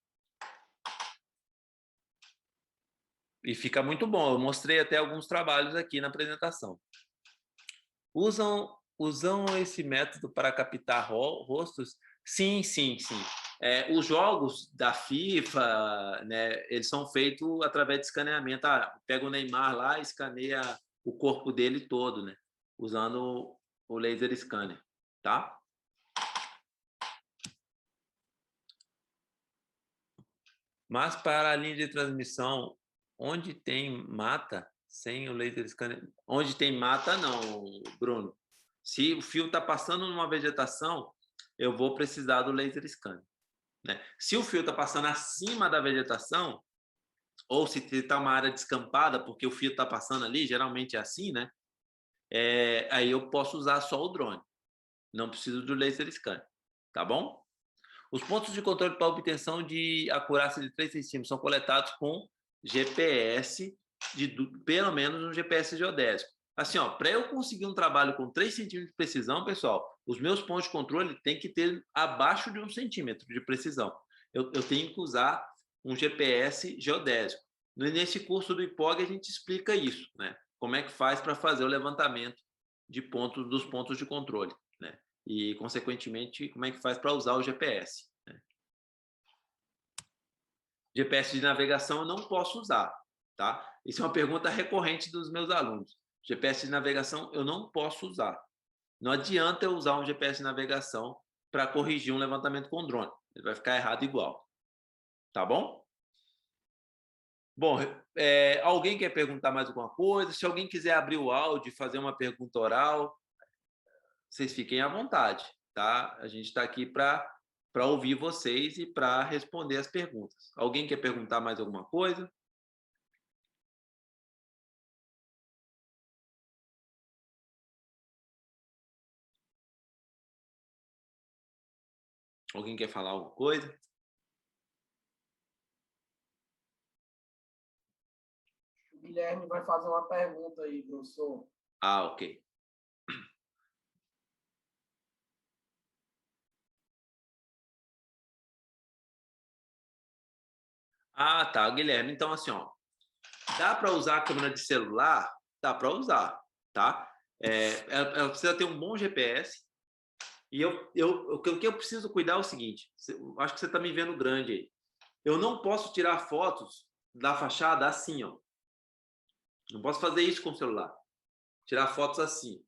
E fica muito bom. Eu mostrei até alguns trabalhos aqui na apresentação. Usam esse método para captar rostos? Sim, sim, sim. Os jogos da FIFA, né, eles são feitos através de escaneamento. Pega o Neymar lá e escaneia o corpo dele todo, né, usando o laser scanner, tá? Mas para a linha de transmissão, onde tem mata, sem o laser scanner... Onde tem mata, não, Bruno. Se o fio está passando numa vegetação, eu vou precisar do laser scanner, né? Se o fio está passando acima da vegetação, ou se está uma área descampada, porque o fio está passando ali, geralmente é assim, né? Aí eu posso usar só o drone. Não preciso do laser scanner, tá bom? Os pontos de controle para obtenção de acurácia de 3 centímetros são coletados com GPS, pelo menos um GPS geodésico. Assim, para eu conseguir um trabalho com 3 centímetros de precisão, pessoal, os meus pontos de controle têm que ter abaixo de 1 centímetro de precisão. Eu tenho que usar um GPS geodésico. Nesse curso do IPOG, a gente explica isso, né? Como é que faz para fazer o levantamento dos pontos de controle, né? E, consequentemente, como é que faz para usar o GPS, né? GPS de navegação eu não posso usar, tá? Isso é uma pergunta recorrente dos meus alunos. GPS de navegação eu não posso usar. Não adianta eu usar um GPS de navegação para corrigir um levantamento com drone. Ele vai ficar errado igual. Tá bom? Bom, alguém quer perguntar mais alguma coisa? Se alguém quiser abrir o áudio e fazer uma pergunta oral, vocês fiquem à vontade, tá? A gente está aqui para ouvir vocês e para responder as perguntas. Alguém quer perguntar mais alguma coisa? Alguém quer falar alguma coisa? O Guilherme vai fazer uma pergunta aí, professor. Ok. Tá, Guilherme. Então, assim, dá para usar a câmera de celular? Dá para usar, tá? Ela precisa ter um bom GPS. E o que eu preciso cuidar é o seguinte, acho que você está me vendo grande aí. Eu não posso tirar fotos da fachada assim, ó. Não posso fazer isso com o celular. Tirar fotos assim.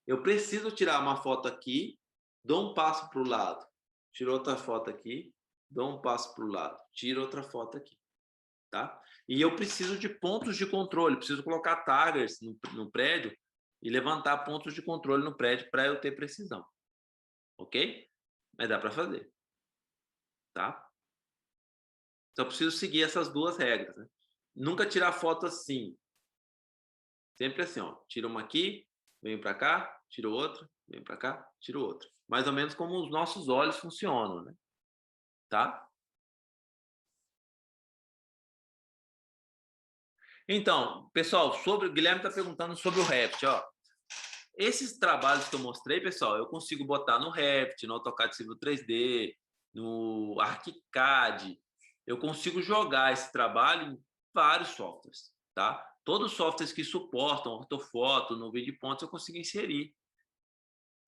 Eu preciso tirar uma foto aqui, dou um passo para o lado, tiro outra foto aqui, dou um passo para o lado, tiro outra foto aqui, tá? E eu preciso de pontos de controle, preciso colocar taggers no prédio e levantar pontos de controle no prédio para eu ter precisão, ok? Mas dá para fazer, tá? Só preciso seguir essas duas regras, né? Nunca tirar foto assim. Sempre assim, ó. Tira uma aqui, venho para cá, tiro outra, venho para cá, tiro outra. mais ou menos como os nossos olhos funcionam, né? Tá? Então, pessoal, o Guilherme está perguntando sobre o Revit, ó. Esses trabalhos que eu mostrei, pessoal, eu consigo botar no Revit, no AutoCAD Civil 3D, no ArchiCAD. Eu consigo jogar esse trabalho em vários softwares, tá? Todos os softwares que suportam ortofoto, nuvem de pontos, eu consigo inserir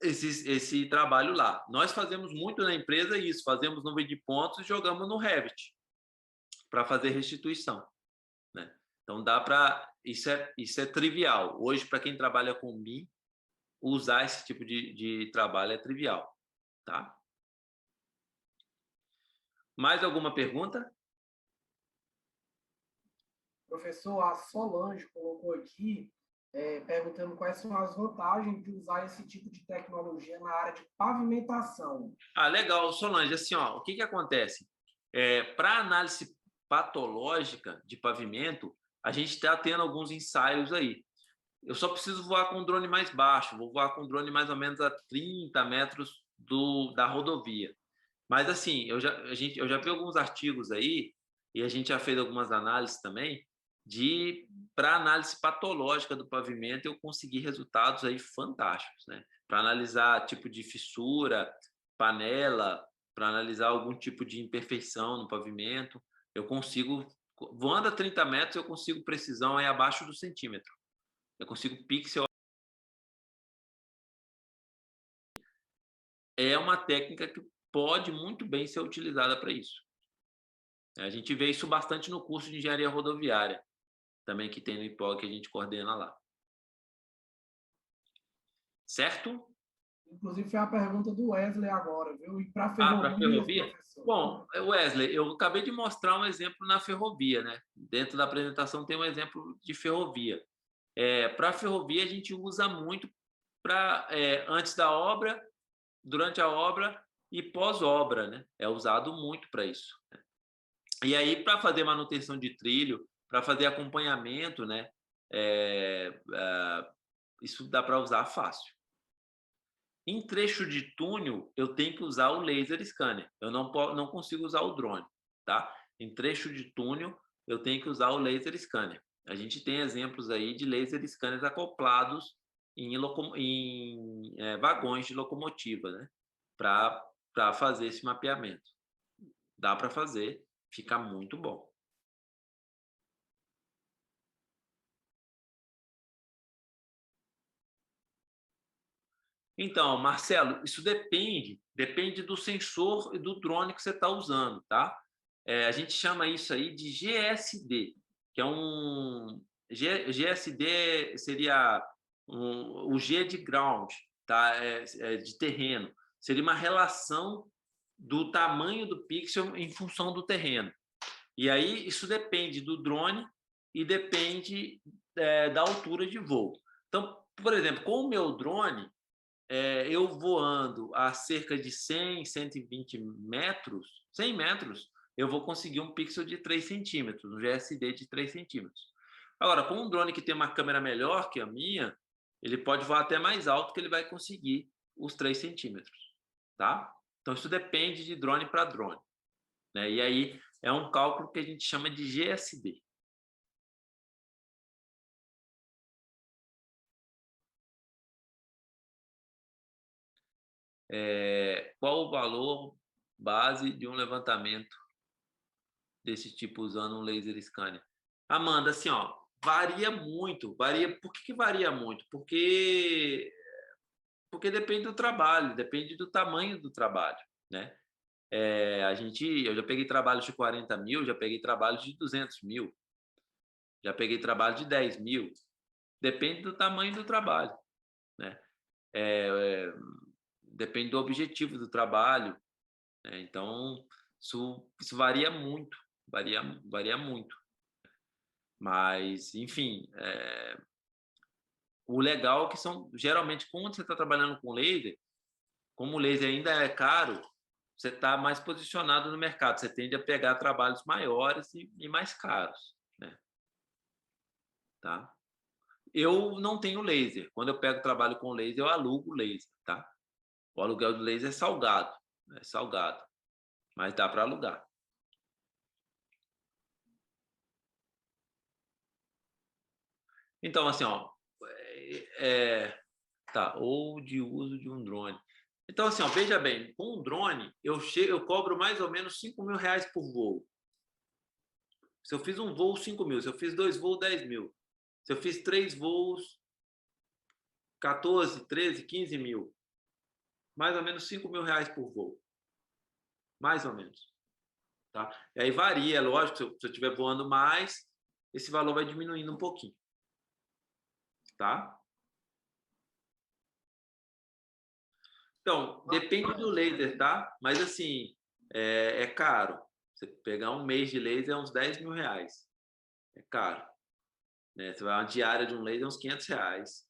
esse trabalho lá. Nós fazemos muito na empresa isso, fazemos nuvem de pontos e jogamos no Revit para fazer restituição, né? Então dá para isso é trivial. Hoje, para quem trabalha com BIM, usar esse tipo de trabalho é trivial, tá? Mais alguma pergunta? Professor, a Solange colocou aqui, perguntando quais são as vantagens de usar esse tipo de tecnologia na área de pavimentação. Ah, legal, Solange. Assim, ó, o que que acontece? Para análise patológica de pavimento, a gente está tendo alguns ensaios aí. Eu só preciso voar com um drone mais baixo, vou voar com um drone mais ou menos a 30 metros da rodovia. Mas, assim, eu já vi alguns artigos aí, e a gente já fez algumas análises também, para análise patológica do pavimento, eu consegui resultados aí fantásticos, né? Para analisar tipo de fissura, panela, para analisar algum tipo de imperfeição no pavimento, eu consigo, voando a 30 metros, eu consigo precisão aí abaixo do centímetro. Eu consigo pixel. É uma técnica que pode muito bem ser utilizada para isso. A gente vê isso bastante no curso de engenharia rodoviária, também que tem no IPOG que a gente coordena lá. Certo? Inclusive, foi a pergunta do Wesley agora, viu? E para Para ferrovias, ferrovia? professor? Bom, Wesley, eu acabei de mostrar um exemplo na ferrovia, né? Dentro da apresentação tem um exemplo de ferrovia. Para ferrovia, a gente usa muito antes da obra, durante a obra e pós-obra, né? É usado muito para isso. E aí, para fazer manutenção de trilho, para fazer acompanhamento, né? Isso dá para usar fácil. Em trecho de túnel, eu tenho que usar o laser scanner. Eu não consigo usar o drone, tá? Em trecho de túnel, eu tenho que usar o laser scanner. A gente tem exemplos aí de laser scanners acoplados em vagões de locomotiva, né? Para fazer esse mapeamento. Dá para fazer, fica muito bom. Então, Marcelo, isso depende do sensor e do drone que você está usando, tá? A gente chama isso aí de GSD, que é GSD seria o G de ground, tá? De terreno. Seria uma relação do tamanho do pixel em função do terreno. E aí isso depende do drone e depende da altura de voo. Então, por exemplo, com o meu drone, eu voando a cerca de 100, 120 metros, 100 metros, eu vou conseguir um pixel de 3 centímetros, um GSD de 3 centímetros. Agora, com um drone que tem uma câmera melhor que a minha, ele pode voar até mais alto que ele vai conseguir os 3 centímetros, tá? Então, isso depende de drone para drone, né? E aí é um cálculo que a gente chama de GSD. Qual o valor base de um levantamento desse tipo usando um laser scanner? Amanda, assim, ó, varia muito. Por que varia muito? Porque depende do trabalho, depende do tamanho do trabalho, né? Eu já peguei trabalhos de 40 mil, já peguei trabalhos de 200 mil, já peguei trabalho de 10 mil. Depende do tamanho do trabalho, né? Depende do objetivo do trabalho, né? Então, isso varia muito, varia muito. Mas, enfim, o legal é que geralmente, quando você está trabalhando com laser, como o laser ainda é caro, você está mais posicionado no mercado, você tende a pegar trabalhos maiores e mais caros, né? Tá? Eu não tenho laser. Quando eu pego trabalho com laser, eu alugo laser, tá? O aluguel do laser é salgado, mas dá para alugar. Então, assim, ó, tá, ou de uso de um drone. Então, assim, ó, veja bem, com um drone, eu cobro mais ou menos R$ 5.000 por voo. Se eu fiz um voo, 5.000. Se eu fiz 2 voos, 10.000. Se eu fiz 3 voos, 14, 13, 15.000. Mais ou menos R$ 5.000 por voo. Mais ou menos. Tá? E aí varia, é lógico, se eu estiver voando mais, esse valor vai diminuindo um pouquinho. Tá? Então, depende do laser, tá? Mas assim, é caro. Você pegar um mês de laser é uns R$ 10.000. É caro. Né? Você vai uma diária de um laser é uns R$ 500.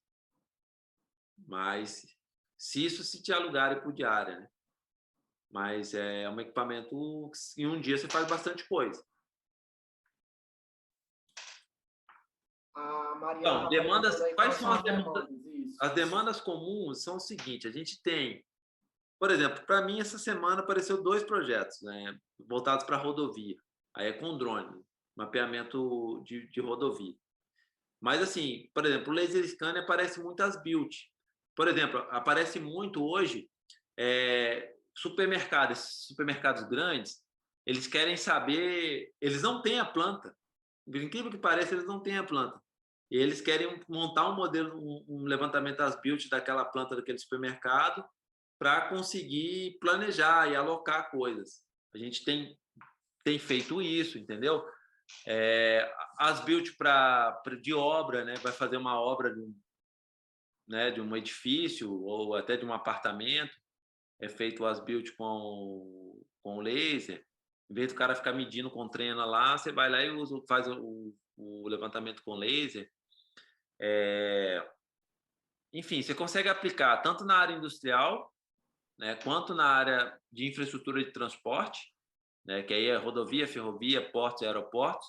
Mas se te alugarem por diária, né? Mas é um equipamento que em um dia você faz bastante coisa. A Mariana Então, está demandas, perguntando aí quais quais são são as as demandas? demandas. Isso. As demandas comuns são o seguinte: a gente tem, por exemplo, para mim essa semana apareceu 2 projetos, né, voltados para rodovia. Aí é com drone, mapeamento de rodovia. Mas assim, por exemplo, o laser scanner aparece muito as build. Por exemplo, aparece muito hoje supermercados grandes, eles querem saber, eles não têm a planta. Por incrível que pareça, eles não têm a planta. E eles querem montar um modelo, um levantamento das builds daquela planta daquele supermercado para conseguir planejar e alocar coisas. A gente tem feito isso, entendeu? As builds de obra, né? Vai fazer uma obra de um edifício ou até de um apartamento, é feito as builds com laser. Em vez do cara ficar medindo com trena lá, você vai lá e faz o levantamento com laser. Enfim, você consegue aplicar tanto na área industrial, né, quanto na área de infraestrutura de transporte, né, que aí é rodovia, ferrovia, portos e aeroportos,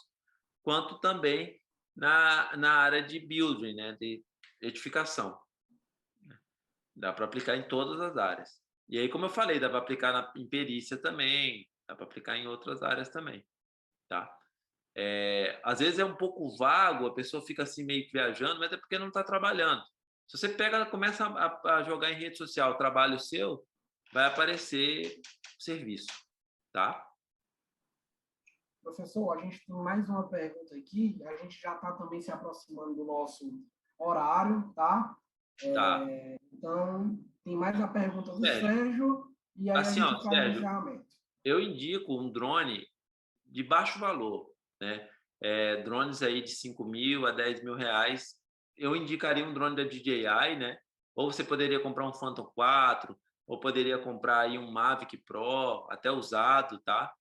quanto também na área de building, né, de edificação. Dá para aplicar em todas as áreas. E aí, como eu falei, dá para aplicar em perícia também, dá para aplicar em outras áreas também, tá? Às vezes é um pouco vago, a pessoa fica assim meio que viajando, mas é porque não está trabalhando. Se você começa a jogar em rede social o trabalho seu, vai aparecer serviço, tá? Professor, a gente tem mais uma pergunta aqui. A gente já está também se aproximando do nosso horário, tá? Tá. Então, tem mais uma pergunta do Sérgio, Sérgio e aí a assim, ó, gente faz o Sérgio, encerramento. eu indico um drone de baixo valor, né? Drones aí de 5.000 a 10.000 reais. Eu indicaria um drone da DJI, né? Ou você poderia comprar um Phantom 4, ou poderia comprar aí um Mavic Pro, até usado, tá?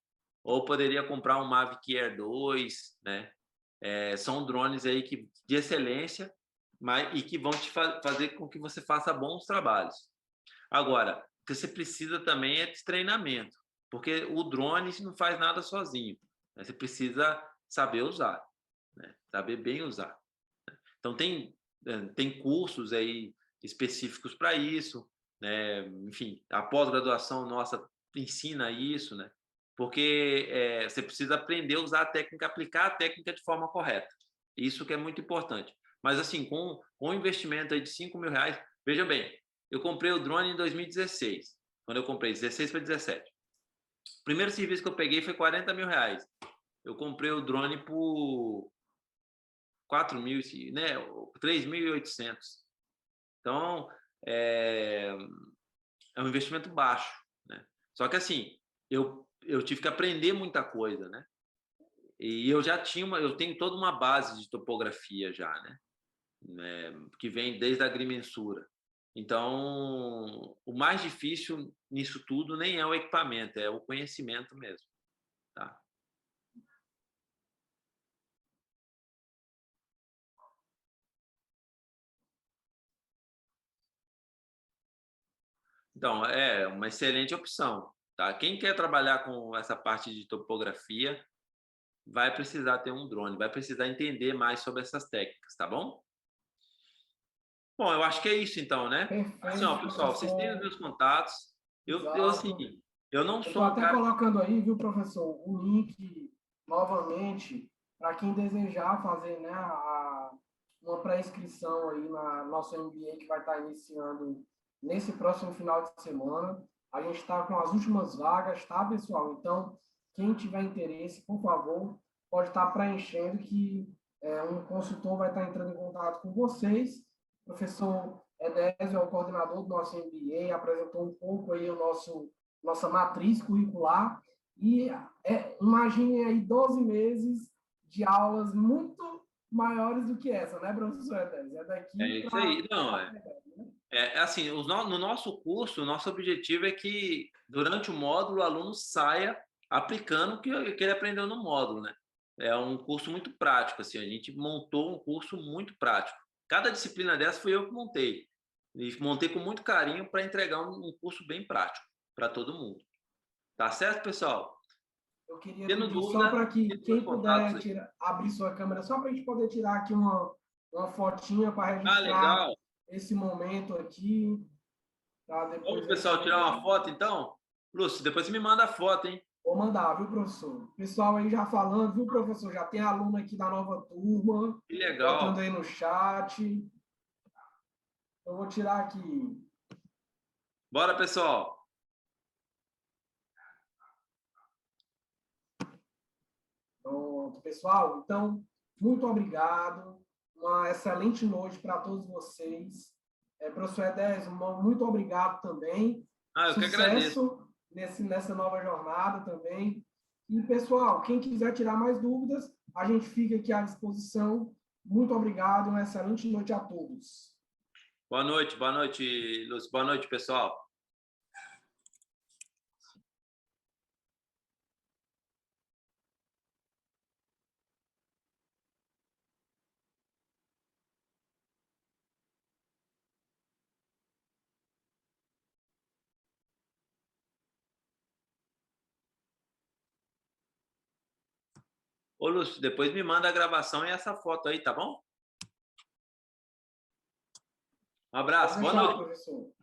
Ou poderia comprar um Mavic Air 2, né? São drones aí de excelência, e que vão te fazer com que você faça bons trabalhos. Agora, o que você precisa também é de treinamento, porque o drone não faz nada sozinho, né? Você precisa saber usar, né? Saber bem usar. Então, tem cursos aí específicos para isso, né? Enfim, a pós-graduação nossa ensina isso, né? Porque você precisa aprender a usar a técnica, aplicar a técnica de forma correta. Isso que é muito importante. Mas, assim, com um investimento aí de R$ 5.000, veja bem, eu comprei o drone em 2016, quando eu comprei, 16 para 17. O primeiro serviço que eu peguei foi R$ 40.000. Eu comprei o drone por 4.000, né, 3.800. Então, é, é um investimento baixo, né? Só que assim, eu tive que aprender muita coisa, né? E eu tenho toda uma base de topografia já, né? Que vem desde a agrimensura. Então, o mais difícil nisso tudo nem é o equipamento, é o conhecimento mesmo, tá? Então, é uma excelente opção, tá? Quem quer trabalhar com essa parte de topografia vai precisar ter um drone, vai precisar entender mais sobre essas técnicas, tá bom? Bom, eu acho que é isso então, né? Assim, ó, Perfeito, pessoal, vocês têm os professor. meus contatos. Assim, Exato. eu não Eu estou sou um até cara. colocando aí, viu, professor, o link novamente para quem desejar fazer, né, uma pré-inscrição aí na nossa MBA que vai estar iniciando nesse próximo final de semana. A gente está com as últimas vagas, tá, pessoal? Então, quem tiver interesse, por favor, pode estar preenchendo que um consultor vai estar entrando em contato com vocês. O professor Edésio é o coordenador do nosso MBA, apresentou um pouco aí nossa matriz curricular e imagine aí 12 meses de aulas muito maiores do que essa, né, professor Edésio? É É daqui isso aí, para... não. Assim, no nosso curso, o nosso objetivo é que durante o módulo o aluno saia aplicando o que ele aprendeu no módulo, né? É um curso muito prático, assim, a gente montou um curso muito prático. Cada disciplina dessa fui eu que montei. E montei com muito carinho para entregar um curso bem prático para todo mundo. Tá certo, pessoal? Eu queria Tendo pedir só dúvida, para que tem meus quem contatos puder aí. abrir sua câmera, só para a gente poder tirar aqui uma fotinha para Ah, registrar legal. esse momento aqui, tá? Vamos, Depois a pessoal, gente... tirar uma foto, então? Lúcio, depois você me manda a foto, hein? Vou mandar, viu, professor? Pessoal aí já falando, viu, professor? Já tem aluno aqui da nova turma, Que botando legal. aí no chat. Eu vou tirar aqui. Bora, pessoal. Pronto, pessoal. Então, muito obrigado. Uma excelente noite para todos vocês. Professor Edésio, muito obrigado também. Ah, eu que agradeço. Sucesso nessa nova jornada também. E, pessoal, quem quiser tirar mais dúvidas, a gente fica aqui à disposição. Muito obrigado. Uma excelente noite a todos. Boa noite, Lúcio. Boa noite, pessoal. Ô, Lúcio, depois me manda a gravação e essa foto aí, tá bom? Um Pode abraço, boa deixar, noite. professor.